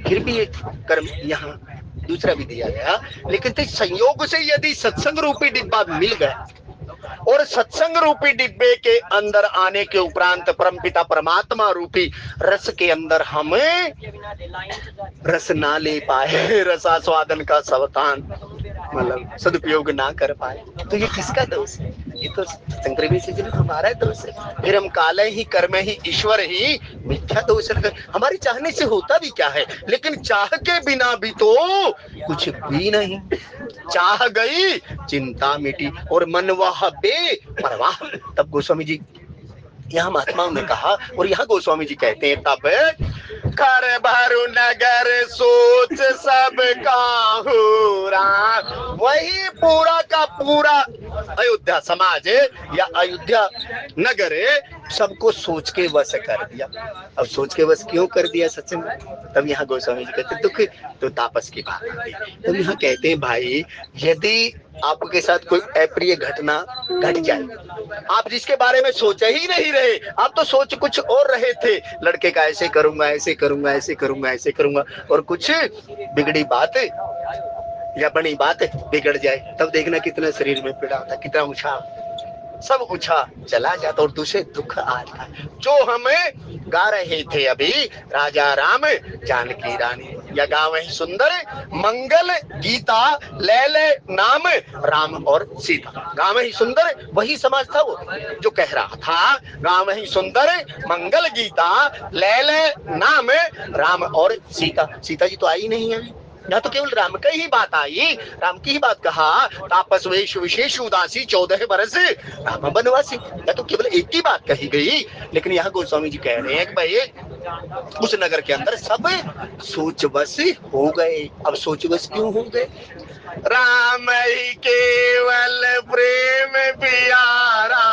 Speaker 1: फिर भी एक कर्म यहाँ दूसरा भी दिया गया। लेकिन तो संयोग से यदि सत्संग रूपी डिब्बा मिल गया और सत्संग रूपी डिब्बे के अंदर आने के उपरांत परमपिता परमात्मा रूपी रस के अंदर हमें रस ना ले पाए, रसास्वादन का सावधान मतलब सदुपयोग ना कर पाए, तो ये किसका दोष है? ये तो संक्रमी से हमारा दोष है। फिर हम काले ही कर्म ही ईश्वर ही मिथ्या दोष है। हमारी चाहने से होता भी क्या है, लेकिन चाह के बिना भी तो कुछ भी नहीं। चाह गई चिंता मिटी और मन वह बेपरवाह। तब गोस्वामी जी यहाँ महात्माओं ने कहा, और यहाँ गोस्वामी जी कहते हैं, तब कर भरु नगर सोच सब काहुरा, वही पूरा का पूरा अयोध्या समाज या अयोध्या नगर सबको सोच के वश कर दिया। अब सोच के वश क्यों कर दिया सत्संग? तब यहाँ गोस्वामी जी कहते दुख तो तापस की बात आती। तब यहाँ कहते हैं भाई, यदि आपके साथ कोई अप्रिय घटना घट जाए, आप जिसके बारे में सोच ही नहीं रहे, आप तो सोच कुछ और रहे थे, लड़के का ऐसे करूंगा, ऐसे करूंगा, ऐसे करूंगा, ऐसे करूंगा, और कुछ बिगड़ी बात या बड़ी बात बिगड़ जाए, तब देखना कितना शरीर में पीड़ा होता, कितना ऊंचा सब उछा चला जाता और दूसरे दुख आता। जो हमें गा रहे थे अभी, राजा राम जानकी रानी, या गा वही सुंदर मंगल गीता लैले नाम राम और सीता। गा वही सुंदर वही समाज था वो जो कह रहा था, गा वही सुंदर मंगल गीता लैले नाम राम और सीता। सीता जी तो आई नहीं है, यहाँ तो केवल राम की ही बात आई, राम की ही बात कहा। तापस वेश विशेष उदासी 14 बरस राम बनवासी, या तो केवल एक ही बात कही गई। लेकिन यहाँ गोस्वामी जी कह रहे हैं कि भाई उस नगर के अंदर सब सोच बस हो गए। अब सोच बस क्यों हो गए? राम ही केवल प्रेम प्यारा,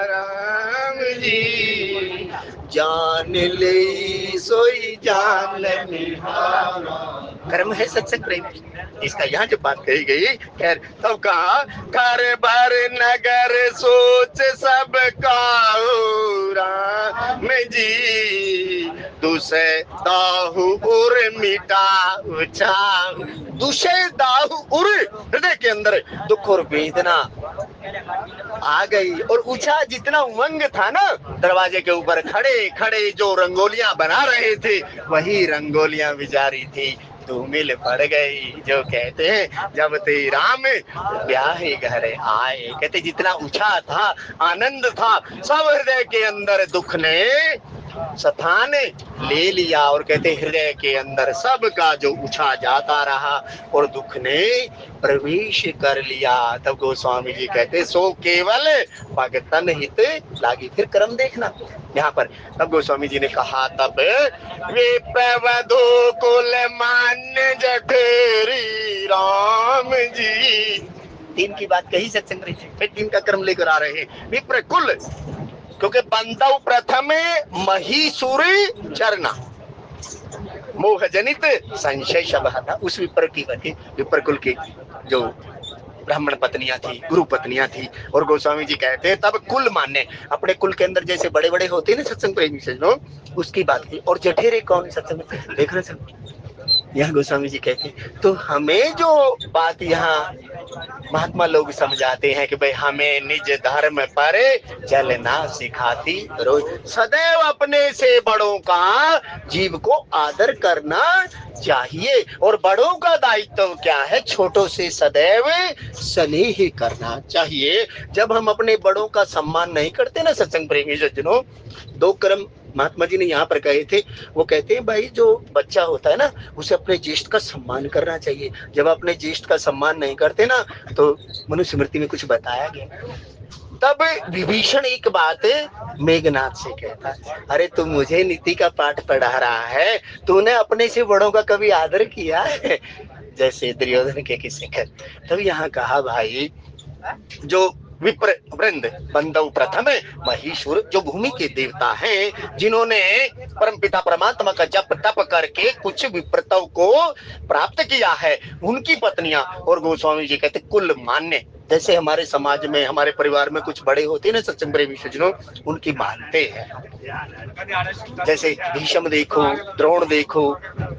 Speaker 1: राम जी जान ले सोई जान निहारा। कर्म है सत्संग प्रेम, इसका यहाँ जो बात कही गई। खैर तब कहा, कर भर नगर सोच सब काहुरा में जी, दुसे दाहु उर मिटा उछा। दुसे दाहु उर, हृदय के अंदर दुख और वेदना आ गई, और ऊंचा जितना उमंग था ना, दरवाजे के ऊपर खड़े खड़े जो रंगोलियां बना रहे थे, वही रंगोलियां बिजारी थी, धूमिल पड़ गई। जो कहते हैं जब ते राम ब्याह घर आए, कहते जितना ऊंचा था, आनंद था, सब हृदय के अंदर दुख ने स्थान ले लिया। और कहते हृदय के अंदर सबका जो उछा जाता रहा और दुख ने प्रवेश कर लिया। तब गोस्वामी जी कहते सो केवल भगतन हित लागी। फिर कर्म देखना यहाँ पर। तब गोस्वामी जी ने कहा, तब वे प्रवधो कुल मान्य जठेरी राम जी। तीन की बात कही सत्संग में, फिर तीन का कर्म लेकर आ रहे हैं। विप्र कुल, क्योंकि बंदव प्रथम महीसुर चरना, मोह जनित संशय शब्द था। उस विप्र की बनी, विप्र कुल की जो ब्राह्मण पत्नियां थी, गुरु पत्नियां थी। और गोस्वामी जी कहते हैं तब कुल मान्य, अपने कुल के अंदर जैसे बड़े बड़े होते हैं ना सत्संग प्रेमी से लोग, उसकी बात की। और जठेरे कौन सत्संग में देख रहे सब, यहाँ गोस्वामी जी कहते तो हमें जो बात यहाँ महात्मा लोग समझाते हैं कि भाई हमें निज धर्म पर चलना सिखाती रोज, सदैव अपने से बड़ों का जीव को आदर करना चाहिए। और बड़ों का दायित्व क्या है? छोटों से सदैव स्नेह करना चाहिए। जब हम अपने बड़ों का सम्मान नहीं करते ना सत्संग प्रेमी सज्जनों, दो कर्म महात्मा जी ने यहाँ पर कहे थे। वो कहते हैं भाई जो बच्चा होता है ना, उसे अपने ज्येष्ठ का सम्मान करना चाहिए। जब अपने ज्येष्ठ का सम्मान नहीं करते ना, तो मनुस्मृति में कुछ बताया गया। तब विभीषण एक बात मेघनाथ से कहता है, अरे तू मुझे नीति का पाठ पढ़ा रहा है, तूने अपने से बड़ों का कभी आदर किया है? जैसे दुर्योधन के किसी का। तब यहाँ कहा भाई जो विप्र वृंद बंदव प्रथम महीश्वर, जो भूमि के देवता हैं, जिन्होंने परमपिता परमात्मा का जप तप करके कुछ विप्रतव को प्राप्त किया है, उनकी पत्नियां। और गोस्वामी जी कहते कुल मान्य, जैसे हमारे समाज में हमारे परिवार में कुछ बड़े होते हैं ना सत्संग प्रेमी सज्जनों, उनकी मानते हैं। जैसे भीष्म देखो, द्रोण देखो,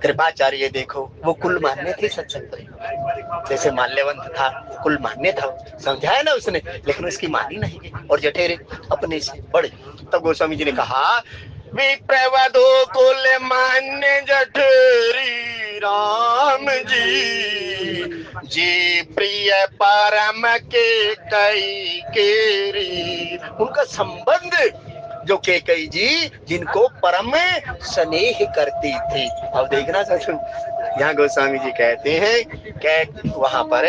Speaker 1: कृपाचार्य देखो, वो कुल मान्य थे सत्संग प्रेमी। जैसे माल्यवंत था, कुल मान्य था, समझाया ना उसने, लेकिन उसकी मानी नहीं। और जठेरे अपने से बड़े। तब गोस्वामी जी ने कहा विप्रवधो कुल मान्य जठेरी राम जी, जी प्रिय परम के कई केरी। उनका संबंध जो केकई जी जिनको परम स्नेह करती थी। अब देखना सच, यहाँ गोस्वामी जी कहते हैं कि वहां पर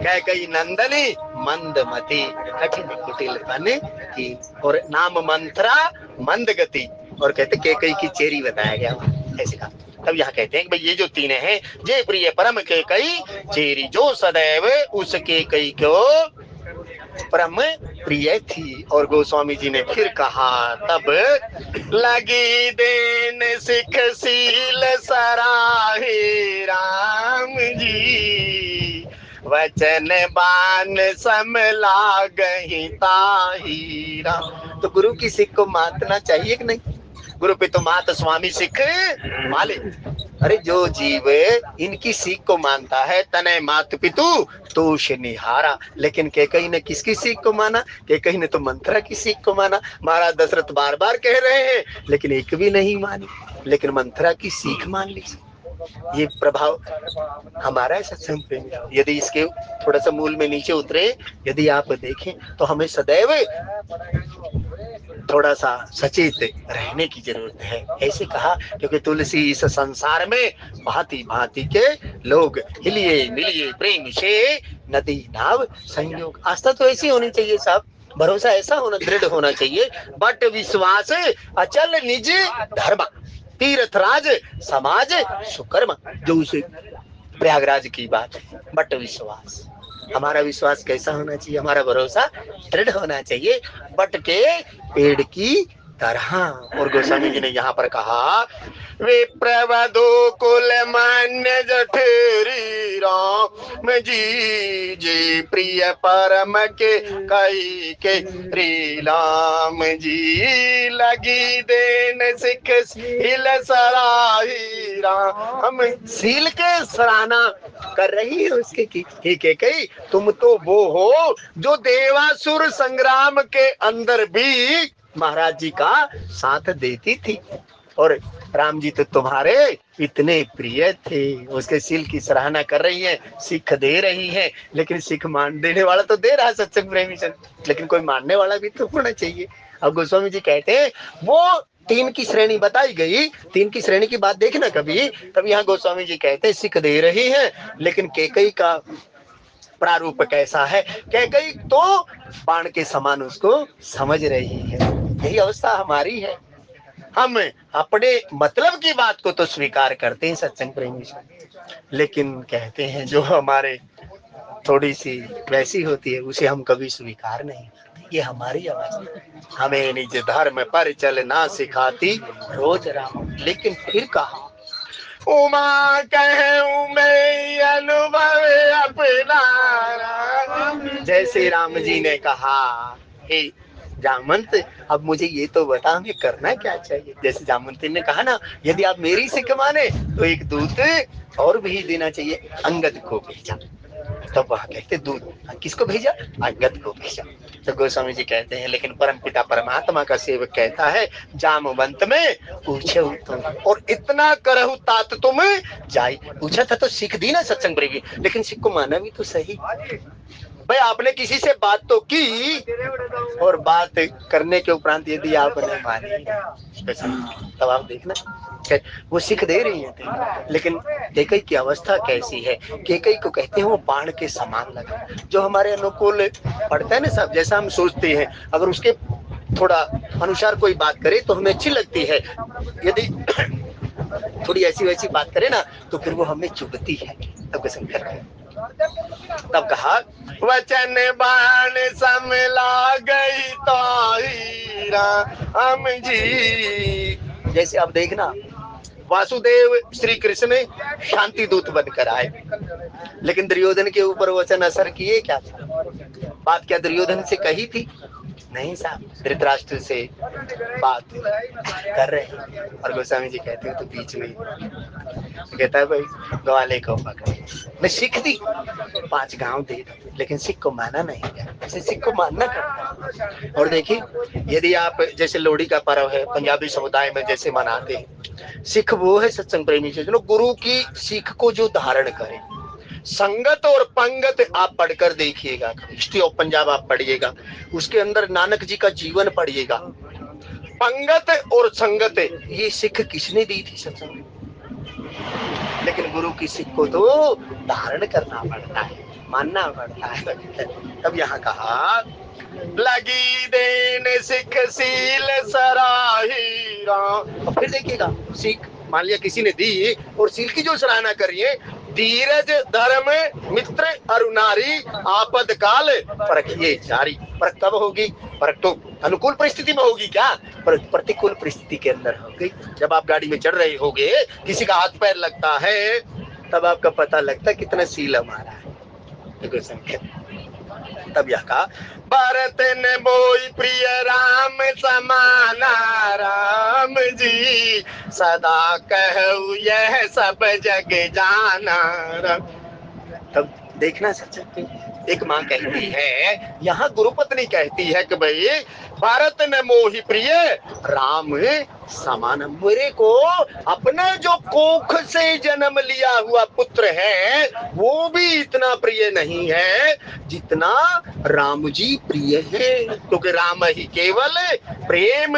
Speaker 1: कैकई नंदनी मंदमती, कठिन कुटिल बन की, और नाम मंत्रा मंदगति, और कहते कैकई की चेरी बताया गया ऐसे कहा। तब यहाँ कहते हैं कि भाई ये जो तीन हैं, जे प्रिय परम कैकई चेरी, जो सदैव उसके कई को परम प्रिय थी। और गोस्वामी जी ने फिर कहा, तब लगी देन सिख सील सराहे राम जी, वचन बान सम लागहि ताहि राम। तो गुरु की सिख को मानना चाहिए कि नहीं? गुरु पे तो मात स्वामी सिख माले। अरे जो जीव इनकी सीख को मानता है, तने मात पितु तोष निहारा। लेकिन कैकई ने किसकी सीख को माना? कैकई ने तो मंत्रा की सीख को माना। महाराज दशरथ बार बार कह रहे हैं लेकिन एक भी नहीं मानी, लेकिन मंत्रा की सीख मान ली। ये प्रभाव हमारा है सत्संग प्रेम। यदि इसके थोड़ा सा मूल में नीचे उतरे, यदि आप देखें तो हमें सदैव थोड़ा सा सचेत रहने की जरूरत है। ऐसे कहा क्योंकि तुलसी इस संसार में भांति भांति के लोग, हिलिए मिलिए प्रेम से नदी नाव संयोग। आस्था तो ऐसी होनी चाहिए साहब, भरोसा ऐसा होना, दृढ़ होना चाहिए। बट विश्वास अचल निज धर्म, तीर्थराज समाज सुकर्म, जो उसे प्रयागराज की बात है। बट विश्वास, हमारा विश्वास कैसा होना चाहिए? हमारा भरोसा दृढ़ होना चाहिए, बट के पेड़ की तरह। और गोस्वामी जी ने यहाँ पर कहा, वे प्रवधो कुल मान्य जठेरी राम जी, जे प्रिय परम के कई के राम जी, लगी देन सिख सील सराही राम। हम सील के सराहना कर रही है उसके की कई, तुम तो वो हो जो देवासुर संग्राम के अंदर भी महाराज जी का साथ देती थी, और राम जी तो तुम्हारे इतने प्रिय थे। उसके सील की सराहना कर रही है, सिख दे रही है, लेकिन सिख मान देने वाला तो दे रहा है सत्संग प्रेमी सन, लेकिन कोई मानने वाला भी तो होना चाहिए। अब गोस्वामी जी कहते हैं वो तीन की श्रेणी बताई गई, तीन की श्रेणी की बात देखना कभी। तब यहाँ गोस्वामी जी कहते हैं सिख दे रही है, लेकिन कैकई का प्रारूप कैसा है? कैकई तो बाण के समान उसको समझ रही है। यही अवस्था हमारी है। हम अपने मतलब की बात को तो स्वीकार करते हैं सत्संग प्रेमी, लेकिन कहते हैं जो हमारे थोड़ी सी वैसी होती है उसे हम कभी स्वीकार नहीं करते। ये हमारी अवस्था। हमें निज धर्म पर चलना सिखाती रोज राम। लेकिन फिर कहा, उमा कहूं मैं अनुभव अपना, जैसे राम जी ने कहा, हे जामवंत अब मुझे ये तो बता हमें करना क्या चाहिए। जैसे जामवंत ने कहा ना, यदि आप मेरी सिख माने तो एक दूत और भी देना चाहिए, अंगद को भेजा। तब वह कहते दूत किसको भेजा? अंगद को भेजा। तो गोस्वामी जी कहते हैं लेकिन परमपिता परमात्मा का सेवक कहता है, जामवंत में पूछे तुम और इतना करहु तात तुम जाई। पूछा था तो सिख दी ना सत्संग प्रेमी, लेकिन सिख को माना भी तो सही। भाई आपने किसी से बात तो की, और बात करने के उपरांत यदि आपने मानी तब आप देखना वो सिख दे रही है। लेकिन कैकई की अवस्था कैसी है? कैकई को कहते हैं वो बाण के समान लगा, जो हमारे अनुकूल पड़ता है ना सब, जैसा हम सोचते हैं अगर उसके थोड़ा अनुसार कोई बात करे तो हमें अच्छी लगती है, यदि थोड़ी ऐसी वैसी बात करे ना तो फिर वो हमें चुभती है। तब शंकर है, तब कहा वचन बाण समला गई ताहीरा हम जी। जैसे आप देखना वासुदेव श्री कृष्ण शांति दूत बनकर आए, लेकिन दुर्योधन के ऊपर वचन असर किए क्या था? बात क्या दुर्योधन से कही थी? नहीं साहब, धृतराष्ट्र से बात कर रहे हैं। और गोस्वामी जी कहते हैं तो बीच में कहता है भाई ग्वाले को पकड़े, मैं सिख दी 5 गांव दे, लेकिन सिख को माना नहीं गया। सिख को मानना करता। और देखिए यदि आप जैसे लोहड़ी का पर्व है पंजाबी समुदाय में जैसे मनाते हैं, सिख वो है सत्संग प्रेमी से जो गुरु की सीख को जो धारण करे। संगत और पंगत आप पढ़कर देखिएगा, हिस्ट्री ऑफ पंजाब आप पढ़िएगा, उसके अंदर नानक जी का जीवन पढ़िएगा। पंगत और संगत ये सिख किसने दी थी सत्संग? लेकिन गुरु की सिख को तो धारण करना पड़ता है। मानना पड़ता है। तब यहाँ कहा लगी देन सिख सील सराही राम। और फिर देखिएगा सीख मान लिया किसी ने दी और सील की जो सराहना करिए, धीरज धर्म मित्र अरुनारी आपद काल परखिए जारी। परख कब होगी? परख तो अनुकूल परिस्थिति में होगी क्या? पर प्रतिकूल परिस्थिति के अंदर होगी। जब आप गाड़ी में चढ़ रहे होगे, किसी का हाथ पैर लगता है, तब आपका पता लगता है कितना सील हमारा है। देखो संकेत। तब यह कहा भरत ने मोई प्रिय राम समाना, राम जी सदा कहूँ यह सब जग जाना। तब देखना सच्चा, एक माँ कहती है, यहाँ गुरुपत्नी कहती है कि भाई भारत ने मोहि प्रिय राम समान, मेरे को अपना जो कोख से जन्म लिया हुआ पुत्र है वो भी इतना प्रिय नहीं है जितना राम जी प्रिय है, क्योंकि राम ही केवल प्रेम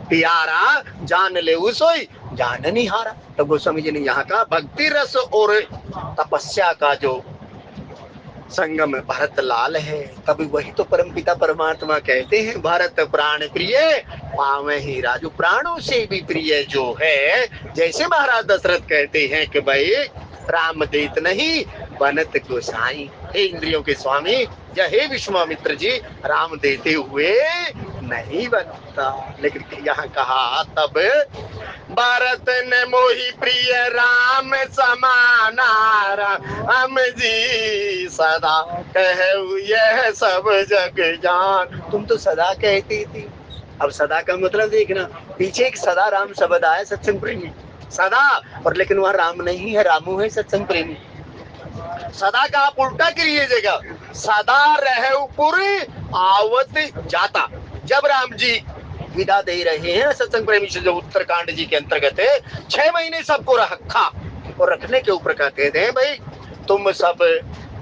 Speaker 1: प्यारा, जान ले उसोई जान नहीं हारा। तो गोस्वामी जी ने यहाँ का भक्ति रस और तपस्या का जो संगम भरत लाल है, तभी वही तो परमपिता परमात्मा कहते हैं भारत प्राण प्रिय पावे ही राजू। प्राणों से भी प्रिय जो है, जैसे महाराज दशरथ कहते हैं कि भाई राम देत नहीं बनत गोसाई, हे इंद्रियों के स्वामी या हे विश्वामित्र जी, राम देते हुए नहीं बनता। लेकिन यहाँ कहा तब भारत ने मोहि प्रिय राम समाना, राम जी सदा कहूँ यह सब जग जान। तुम तो सदा कहती थी। अब सदा का मतलब देखना, पीछे एक सदा राम शब्द आया, सत्संग प्रेमी सदा, और लेकिन वह राम नहीं है, रामू है सत्संग प्रेमी। सदा का आप उल्टा करिएगा, सदा रहपुर आवत जाता। जब राम जी विदा दे रहे हैं सत्संग प्रेमी से, जो उत्तरकांड जी के अंतर्गत है, 6 महीने सबको रखा और रखने के ऊपर कहते हैं भाई तुम सब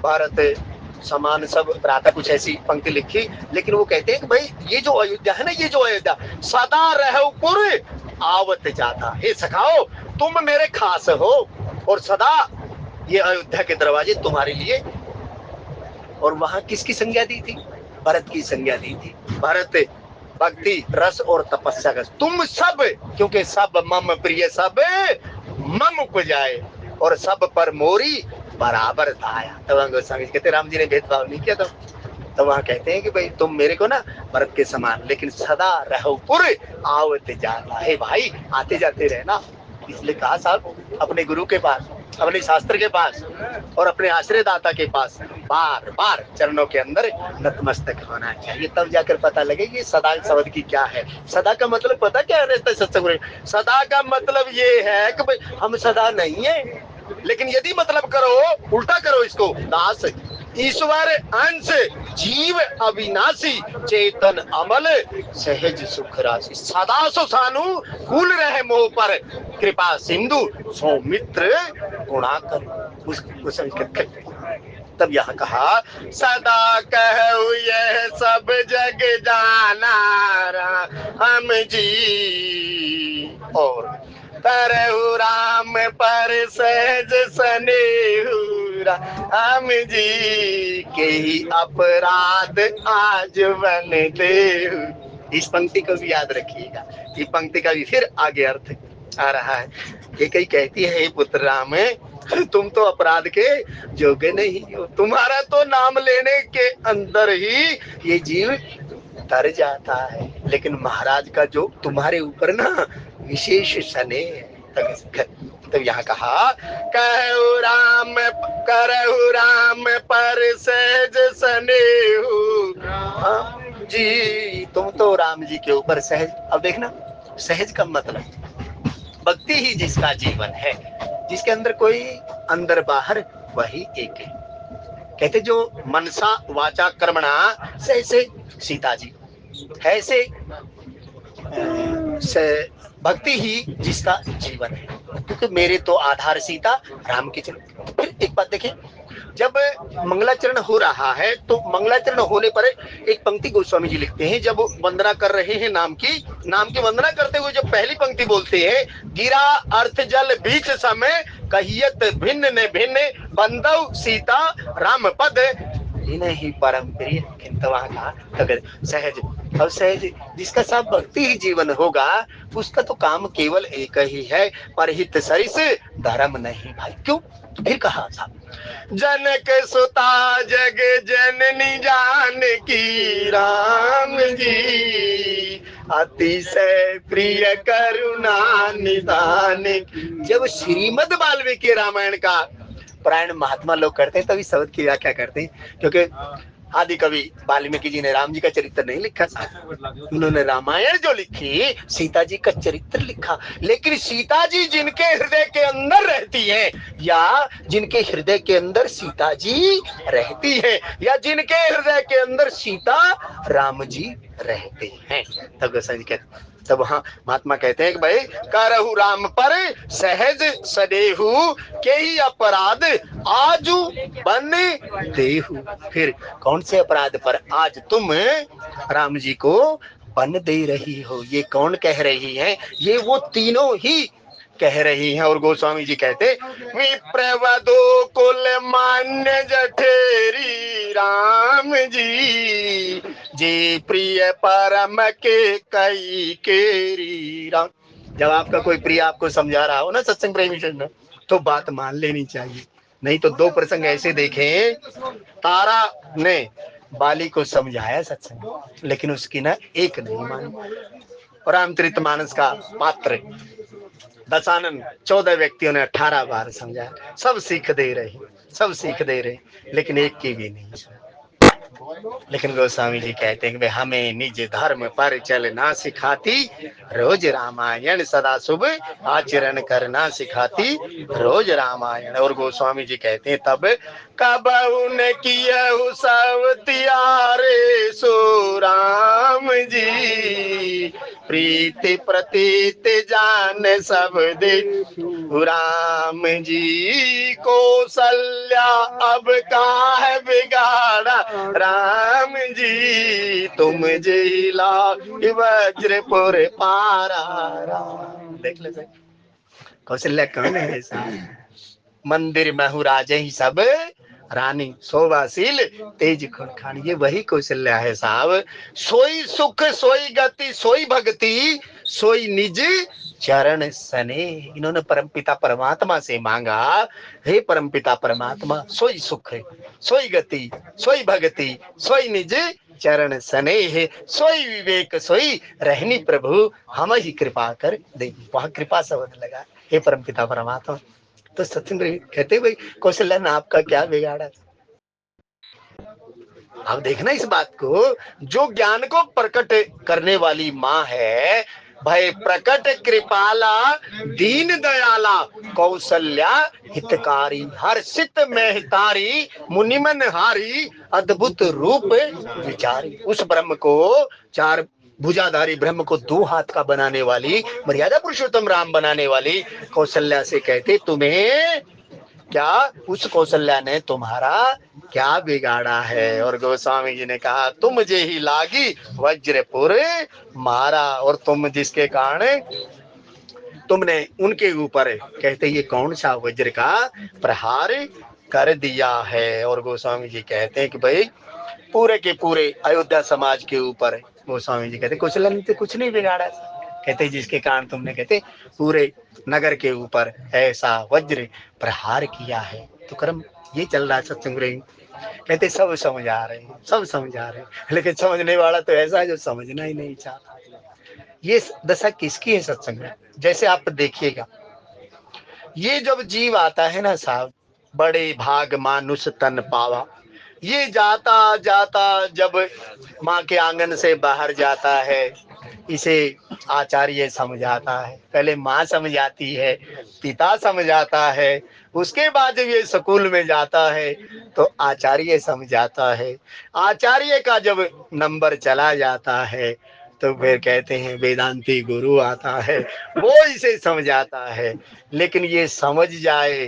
Speaker 1: भारत समान सब, प्रातः कुछ ऐसी पंक्ति लिखी, लेकिन वो कहते हैं कि भाई ये जो अयोध्या है ना, ये जो अयोध्या सदा रहपुर आवत जाता। हे सखाओ तुम मेरे खास हो और सदा ये अयोध्या के दरवाजे तुम्हारे लिए। और वहां किसकी संज्ञा दी थी? भरत की संज्ञा दी थी। भरत भक्ति रस और तपस्या का, तुम सब, क्योंकि सब मम प्रिय सब मम उपजाए और सब पर मोरी बराबर दाया। तब गोस्वामी कहते राम जी ने भेदभाव नहीं किया। तो वहां कहते हैं कि भाई तुम मेरे को ना भरत के समान, लेकिन सदा रहपुर आवत जाता है। भाई आते जाते रहना। इसलिए कहा साहब अपने गुरु के पास, अपने शास्त्र के पास और अपने आश्रयदाता के पास बार बार चरणों के अंदर नतमस्तक होना चाहिए, तब जाकर पता लगे कि सदा शब्द की क्या है। सदा का मतलब पता क्या रहता है सत्संग? सदा का मतलब ये है कि भाई हम सदा नहीं है, लेकिन यदि मतलब करो उल्टा करो इसको, दास ईश्वर अंश जीव अविनाशी चेतन अमल सहज सुख राशि, सदा सो सानु कुल रहे मोह पर कृपा सिंधु सौमित्र गुणाकर। उसको संकेत करते। तब यहाँ कहा सदा कहूँ यह सब जग जाना, हम जी और तरहु राम पर सहज स्नेहु, राम जी के ही अपराध आज बन दे। इस पंक्ति को भी याद रखिएगा। ये पंक्ति का भी फिर आगे अर्थ आ रहा है। ये कई कहती है हे पुत्र राम तुम तो अपराध के योग्य नहीं हो, तुम्हारा तो नाम लेने के अंदर ही ये जीव तर जाता है, लेकिन महाराज का जो तुम्हारे ऊपर ना विशेष स्नेह है। तो यहाँ कहा कहु राम करहु राम पर सहज स्नेहु, जी तुम तो राम जी के ऊपर सहज। अब देखना सहज का मतलब भक्ति ही जिसका जीवन है, जिसके अंदर कोई अंदर बाहर वही एक है। कहते जो मनसा वाचा कर्मणा से सीता जी है, से भक्ति ही जिसका जीवन है, क्योंकि मेरे तो आधार सीता राम के चरण। फिर एक बात देखें, जब मंगलाचरण हो रहा है तो मंगलाचरण होने पर एक पंक्ति गोस्वामी जी लिखते हैं, जब वंदना कर रहे हैं नाम की वंदना करते हुए जब पहली पंक्ति बोलते हैं, गिरा अर्थ जल बीच समय कहियत भिन्न ने भिन्न बंदव सीता राम पद इन्हें ही परम प्रिय किंतु वहां कहा सहज। अब सहज जिसका सब भक्ति ही जीवन होगा उसका तो काम केवल एक ही है, परहित सरिस धर्म नहीं भाई। क्यों? फिर कहा साहब, जनक सुता जग जननी जानकी राम जी अतिशय प्रिय करुणा निदान। जब श्रीमद् वाल्मीकि रामायण का पारायण महात्मा लोग करते हैं तभी शब्द की व्याख्या करते हैं, क्योंकि आदि कवि वाल्मीकि जी ने राम जी का चरित्र नहीं लिखा, उन्होंने रामायण जो लिखी सीता जी का चरित्र लिखा। लेकिन सीता जी जिनके हृदय के अंदर रहती है, या जिनके हृदय के अंदर सीता जी रहती है, या जिनके हृदय के अंदर सीता राम जी रहते हैं, तब गोसाई जी कहते, तब वहां महात्मा कहते हैं कि भाई करहु राम पर सहज सदेहु के ही अपराध आजू बन देहु। फिर कौन से अपराध पर आज तुम राम जी को बन दे रही हो? ये कौन कह रही है? ये वो तीनों ही कह रही हैं। और गोस्वामी जी कहते, विप्रवधो कुल मान्य जठेरी राम जी जी प्रिय परम के कई केरी राम। जब आपका कोई प्रिय आपको समझा रहा हो ना सत्संग प्रेमी जन, तो बात मान लेनी चाहिए। नहीं तो दो प्रसंग ऐसे देखे, तारा ने बाली को समझाया सत्संग, लेकिन उसकी ना एक नहीं मानी। रामचरितमानस का पात्र दशानन 14 व्यक्तियों ने 18 बार समझाया, सब सीख दे रहे, लेकिन एक की भी नहीं सुनी। लेकिन गोस्वामी जी कहते हैं कि हमें निज धर्म पर चलना सिखाती, रोज रामायण सदा शुभ आचरण करना सिखाती, रोज रामायण। और गोस्वामी जी कहते हैं, तब कब उन कियहु सब तियारे सो राम जी प्रीति प्रतीत जान सब दे राम जी कौशल्या अब का है बिगाड़ा राम जी तुम जिला वज्रपुर पारा राम। देख ले कौशल्या कौन है ऐसा? मंदिर महु राजे ही सब रानी शोभाशील तेज खानी, ये वही कौशल्या है साहब। सोई सुख सोई गति सोई भक्ति सोई निज चरण सने। इन्होंने परमपिता परमात्मा से मांगा, हे परमपिता परमात्मा, सोई सुख सोई गति सोई भक्ति सोई निज चरण सने है, सोई विवेक सोई रहनी प्रभु हम ही कृपा कर दे। वहां कृपा शब्द लगा, हे परमपिता परमात्मा। तो सत्संग कहते भाई कौशल्या ने आपका क्या बिगाड़ा? आप देखना इस बात को, जो ज्ञान को प्रकट करने वाली माँ है, भय प्रकट कृपाला दीन दयाला कौशल्या हितकारी हर्षित महतारी मुनिमन हारी अद्भुत रूप विचारी। उस ब्रह्म को, चार भुजाधारी ब्रह्म को दो हाथ का बनाने वाली, मर्यादा पुरुषोत्तम राम बनाने वाली कौशल्या से कहते, तुम्हें क्या, उस कौशल्या ने तुम्हारा क्या बिगाड़ा है? और गोस्वामी जी ने कहा, तुम मुझे ही लागी वज्रपुर मारा, और तुम जिसके कारण तुमने उनके ऊपर, कहते ये कौन सा वज्र का प्रहार कर दिया है? और गोस्वामी जी कहते हैं कि भाई पूरे के पूरे अयोध्या समाज के ऊपर, गोस्वामी जी कहते कौशल्या ने तो कुछ नहीं बिगाड़ा, कहते जिसके कारण तुमने, कहते पूरे नगर के ऊपर ऐसा वज्र प्रहार किया है। तो कर्म ये चल रहा है सत्संग में। कहते सब समझा रहे हैं, लेकिन समझने वाला तो ऐसा है जो समझना ही नहीं चाहता। ये दशा किसकी है सत्संग में? जैसे आप देखिएगा, ये जब जीव आता है ना साहब, बड़े भाग मानुष तन पावा, ये जाता जाता जब माँ के आंगन से बाहर जाता है, इसे आचार्य समझाता है। पहले माँ समझाती है, पिता समझाता है, उसके बाद जब ये स्कूल में जाता है तो आचार्य समझाता है। आचार्य का जब नंबर चला जाता है तो फिर कहते हैं वेदांती गुरु आता है, वो इसे समझाता है। लेकिन ये समझ जाए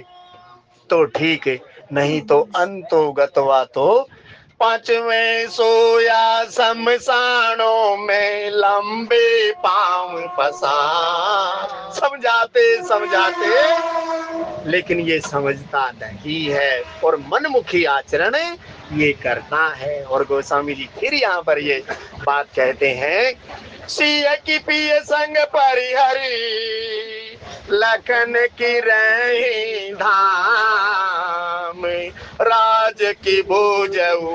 Speaker 1: तो ठीक है, नहीं तो अंतो गतवा तो पांचवें सोया शमशानों में लंबे पांव पसार। समझाते समझाते लेकिन ये समझता नहीं है और मनमुखी आचरण ये करता है। और गोस्वामी जी फिर यहाँ पर ये बात कहते हैं, सिय की पिय संग परिहरी लखन की रही धाम, राज की बोझ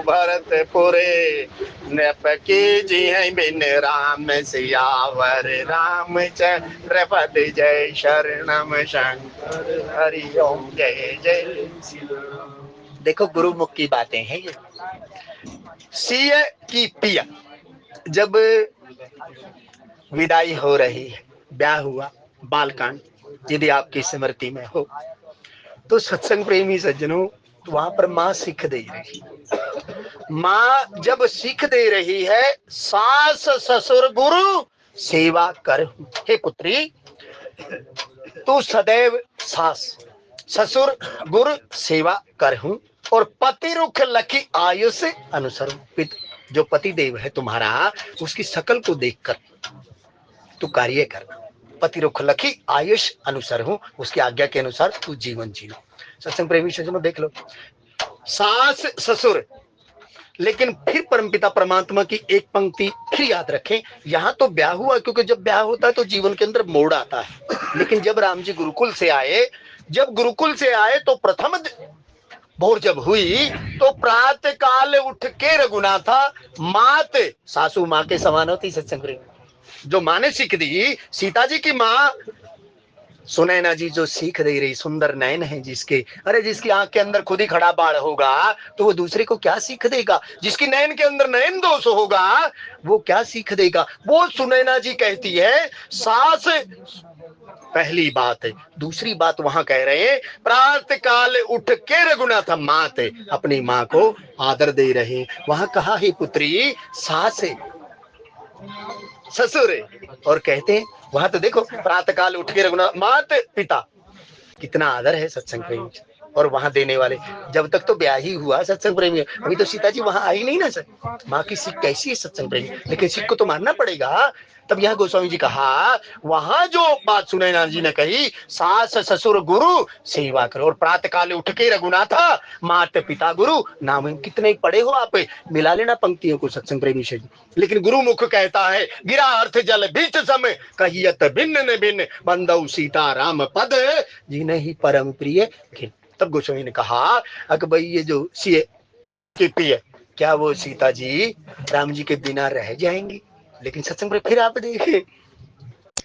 Speaker 1: भरतपुरे नप की जी बिन राम सियावर रामचंद्र पद जय शरणम शंकर हरि ओम जय जय। देखो गुरुमुख की बातें हैं ये। सिय की पिया, जब विदाई हो रही है, ब्याह हुआ, बालकांड यदि आपकी स्मृति में हो तो सत्संग प्रेमी सज्जनों, तो वहां पर माँ सीख दे रही, माँ जब सीख दे रही है, सास ससुर गुरु सेवा कर। हे पुत्री, तू सदैव सास ससुर गुरु सेवा कर हूं और पति रुख लखी आयु से अनुसर। जो पति देव है तुम्हारा, उसकी शकल को देखकर तू कार्य कर। पति रुख लखी आयुष अनुसार हूं, उसकी आज्ञा के अनुसार तू जीवन जीना। सत्संग प्रेमी सज्जनों देख लो, सास ससुर, लेकिन फिर परमपिता परमात्मा की एक पंक्ति फिर याद रखें। यहाँ तो ब्याह हुआ, क्योंकि जब ब्याह होता है तो जीवन के अंदर मोड़ आता है। लेकिन जब राम जी गुरुकुल से आए, तो प्रथम भोर जब हुई तो प्रातः काल उठ के रघुनाथा मात, सासू माँ के समान होती। सत्संग प्रेमी, जो माँ ने सीख दी, सीता जी की माँ सुनैना जी जो सीख दे रही, सुंदर नयन है जिसके, अरे जिसकी आंख के अंदर खुद ही खड़ा बाढ़ होगा तो वो दूसरे को क्या सीख देगा। जिसकी नयन के अंदर नयन दोष होगा वो क्या सीख देगा। वो सुनैना जी कहती है सास, पहली बात है। दूसरी बात वहां कह रहे हैं, प्रातः काल उठ के रघुनाथ मात, अपनी माँ को आदर दे रहे। वहां कहा है पुत्री सास ससुर, और कहते हैं वहां तो देखो प्रातः काल उठ के रघुनाथ मात पिता, कितना आदर है सत्संग प्रेमी। और वहां देने वाले, जब तक तो ब्याह ही हुआ सत्संग प्रेमी, अभी तो सीता जी वहां आई नहीं ना सर। माँ की सीख कैसी है सत्संग प्रेमी, लेकिन सीख को तो मानना पड़ेगा। तब यहाँ गोस्वामी जी कहा, वहां जो बात सुनैना जी ने कही, सास ससुर गुरु सेवा करो और प्रातः काल उठ के रघुनाथा मात पिता गुरु नाम। कितने पढ़े हो आप, मिला लेना पंक्तियों को सत्संग प्रेमी से। लेकिन गुरुमुख कहता है, गिरा अर्थ जल बीच सम कहियत भिन्न न भिन्न बंदौ सीता राम पद जी नहीं परम प्रिय। तब गोस्वामी ने कहा, अगर भाई ये जो सीए की प्रिय, क्या वो सीता जी राम जी के बिना रह जाएंगी। लेकिन सत्संग में फिर आप देखिए,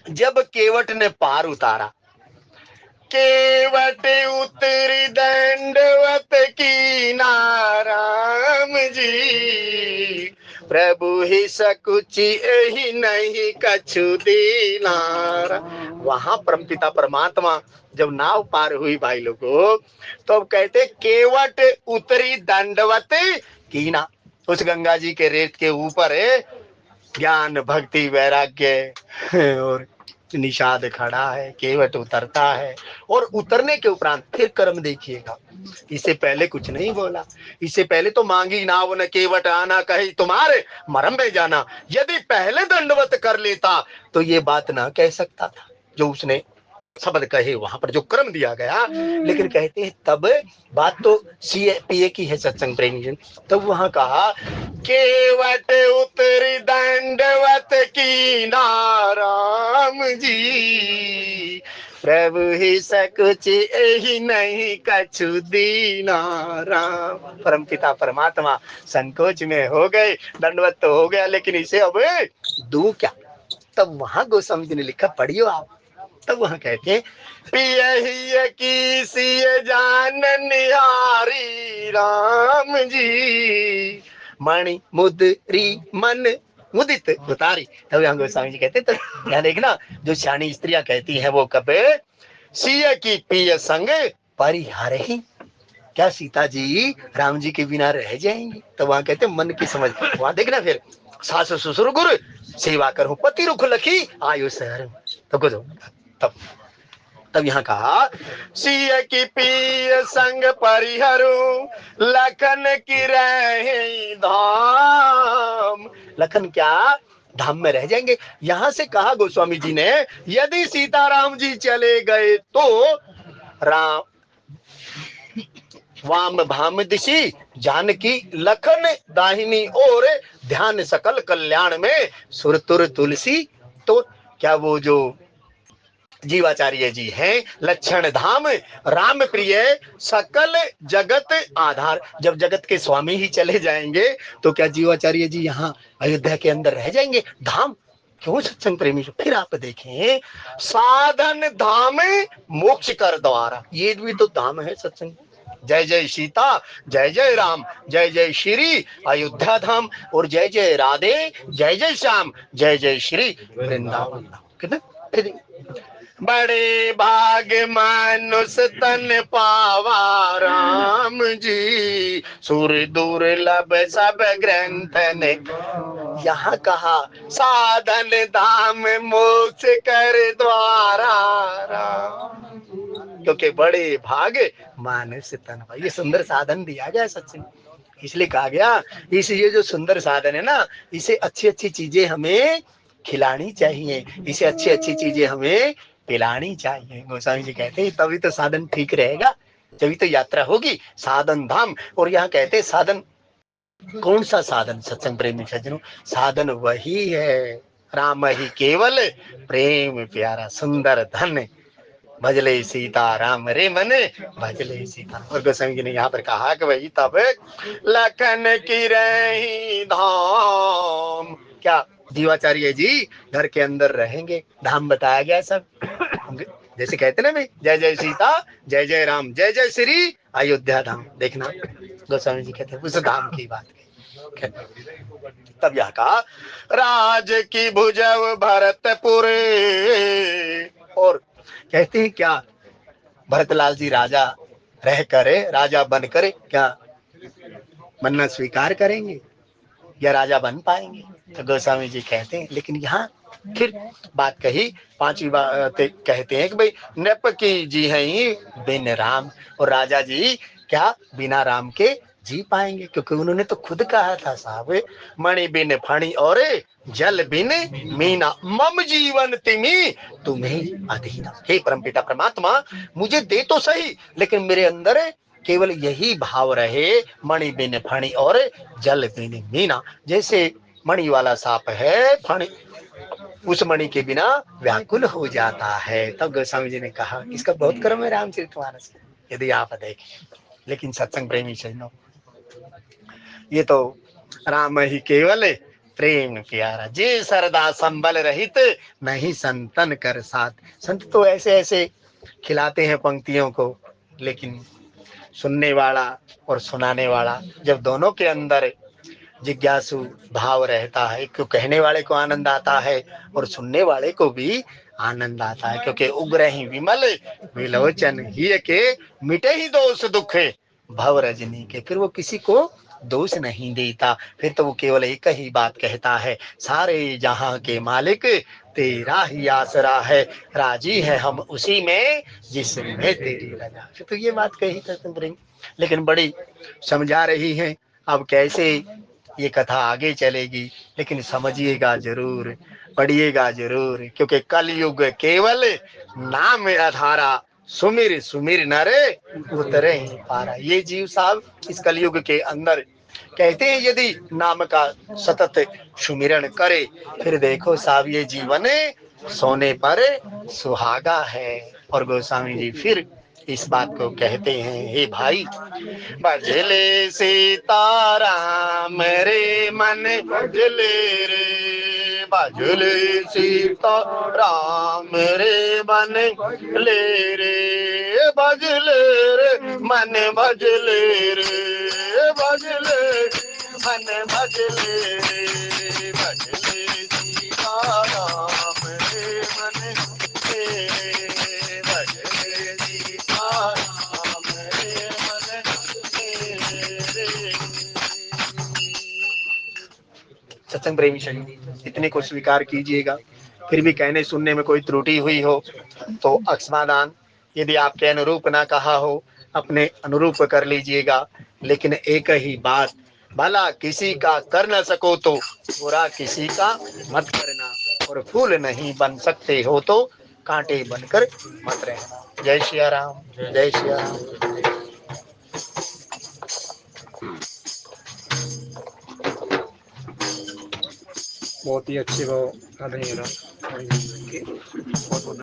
Speaker 1: जब केवट ने पार उतारा, केवट उतरी दंडवत की नाराम जी, प्रभु ही सकुची ही नहीं कछु दीनारा। वहां परमपिता परमात्मा जब नाव पार हुई भाई लोगों, तो अब कहते केवट उतरी दंडवत कीना। उस गंगा जी के रेत के ऊपर ज्ञान भक्ति वैराग्य और निषाद खड़ा है, केवट उतरता है। और उतरने के उपरांत फिर कर्म देखिएगा, इससे पहले कुछ नहीं बोला। इससे पहले तो मांगी नाव न केवट आना, कही तुम्हारे मरम में जाना। यदि पहले दंडवत कर लेता तो ये बात ना कह सकता था जो उसने शब्द कहे, वहां पर जो कर्म दिया गया। लेकिन कहते हैं तब बात तो सीए की है सत्संग प्रेमी जन। तब वहां कहा, केवट उतरी दंडवत की नाराम जी, प्रभु ही सकुच ही नहीं कछु दीना राम। परम पिता परमात्मा संकोच में हो गए, दंडवत तो हो गया, लेकिन इसे अब दू क्या। तब वहां गोस्वामी जी ने लिखा, पढ़ियो आप। तब वहां कहते हैं, पिय की सिय जान निहारी राम जी, मणि मुद्री मन मुदित उतारी। तब यहाँ गोस्वामी जी कहते, तो यहाँ देखना, जो शानी स्त्रियां कहती हैं वो कब सिय की पिय संग परिहार ही, क्या सीता जी राम जी के बिना रह जाएंगी। तो वहां कहते मन की समझ। वहां देखना फिर, सास ससुर गुरु सेवा करूं, पति रुख लखी आयु सहर। तो तब तब यहाँ कहा, सिय की पिय संग परिहरु, लखन की रहे धाम। लखन क्या धाम में रह जाएंगे। यहां से कहा गोस्वामी जी ने, यदि सीताराम जी चले गए तो राम वाम भाम दिशी जानकी लखन दाहिनी और ध्यान सकल कल्याण में सुरतुर तुलसी। तो क्या वो जो जीवाचार्य जी हैं, लक्षण धाम राम प्रिय सकल जगत आधार। जब जगत के स्वामी ही चले जाएंगे तो क्या जीवाचार्य जी यहाँ अयोध्या के अंदर रह जाएंगे? धाम क्यों सत्संग प्रेमी? फिर आप देखें, साधन धाम मोक्ष कर द्वारा, ये भी तो धाम है सत्संग। जय जय सीता, जय जय राम, जय जय श्री अयोध्या धाम, और जय जय राधे, जय जय श्याम, जय जय श्री वृंदावन धाम। कितने बड़े भाग मानुष तन पावा राम जी, सुर दुर्लभ सब ग्रंथ ने। यहाँ कहा साधन धाम मोक्ष कर द्वारा राम, क्योंकि बड़े भाग मानुष तन। ये सुंदर साधन दिया गया सत्संग, इसलिए कहा गया, ये जो सुंदर साधन है ना, इसे अच्छी अच्छी चीजें हमें खिलानी चाहिए, इसे अच्छी अच्छी चीजें हमें पिलानी चाहिए। गोस्वामी जी कहते हैं तभी तो साधन ठीक रहेगा, तभी तो यात्रा होगी। साधन धाम, और यहाँ कहते साधन कौन सा साधन? सत्संग प्रेमी सज्जनों, साधन वही है राम ही केवल प्रेम प्यारा सुंदर धन, भजले सीता राम रे मन, भजले सीता। और गोस्वामी जी ने यहाँ पर कहा कि वही तब लखन की रही धाम। क्या जीवाचार्य जी घर के अंदर रहेंगे, धाम बताया गया सब। जैसे कहते ना भाई, जय जय सीता, जय जय राम, जय जय श्री अयोध्या धाम। देखना गोस्वामी जी कहते हैं उस धाम की बात। तब यहाँ कहा, राज की भुजव भरतपुर, और कहते हैं क्या भरतलाल जी राजा रह करे, राजा बन करे क्या मन्नत स्वीकार करेंगे या राजा बन पाएंगे? तो गोस्वामी जी कहते हैं, लेकिन यहाँ फिर बात कही, पांचवी बात कहते हैं कि भाई नप की जी है ही बिन राम, और राजा जी क्या बिना राम के जी पाएंगे? क्योंकि उन्होंने तो खुद कहा था साहब, मणि बिन फणी और जल बिन मीना, मम जीवन तिमी तुम्हें अधीना। हे परमपिता परमात्मा, मुझे दे तो सही, लेकिन मेरे अंदर केवल यही भाव रहे, मणि बिन फणी और जल बिन मीना। जैसे मणि वाला सांप है, फणी उस मणि के बिना व्याकुल हो जाता है। तब तो गोस्वामी जी ने कहा इसका बहुत क्रम है रामचरितमानस, यदि आप देखें। लेकिन सत्संग प्रेमी सज्जनों, ये तो राम ही केवल प्रेम प्यारा, जे सरदा संबल रहित नहीं संतन कर साथ। संत तो ऐसे ऐसे खिलाते हैं पंक्तियों को, लेकिन सुनने वाला और सुनाने वाला जब दोनों के अंदर जिज्ञासु भाव रहता है, क्यों कहने वाले को आनंद आता है और सुनने वाले को भी आनंद आता है। क्योंकि उग्र ही विमल विलोचन ही के मिटे ही दोष दुख भव रजनी के, फिर वो किसी को दोष नहीं देता, फिर तो वो केवल एक ही बात कहता है, सारे जहां के मालिक तेरा ही आसरा है, राजी है हम उसी में जिसमें तेरी रजा। तो ये बात कही था, लेकिन बड़ी समझा रही है। अब कैसे ये कथा आगे चलेगी, लेकिन समझिएगा जरूर, पढ़िएगा जरूर, क्योंकि कलयुग केवल नाम आधारा, सुमिर सुमिर नरे उतरे ही पारा। ये जीव साहब इस कलयुग के अंदर कहते हैं यदि नाम का सतत सुमिरन करे, फिर देखो साहब ये जीवन सोने पर सुहागा है। और गोस्वामी जी फिर इस बात को कहते हैं, हे भाई भजले सीताराम रे मन भजले रे, भजले सीताराम रे मन ले रे, भजले रे मन भजले रे, भजले मन भजले रे, भजले सीताराम रे मन ले रे, भजले सीताराम रे मन ले रे। सत्संग प्रेमी शनि, इतने को स्वीकार कीजिएगा। फिर भी कहने सुनने में कोई त्रुटि हुई हो तो क्षमादान यदि आपके अनुरूप ना कहा हो, अपने अनुरूप कर लीजिएगा। लेकिन एक ही बात, भला किसी का कर न सको तो बुरा किसी का मत करना, और फूल नहीं बन सकते हो तो कांटे बनकर मत रहना। जय सिया राम, जय सिया राम।
Speaker 2: बहुत ही अच्छी वो धन्यवाद। बहुत बहुत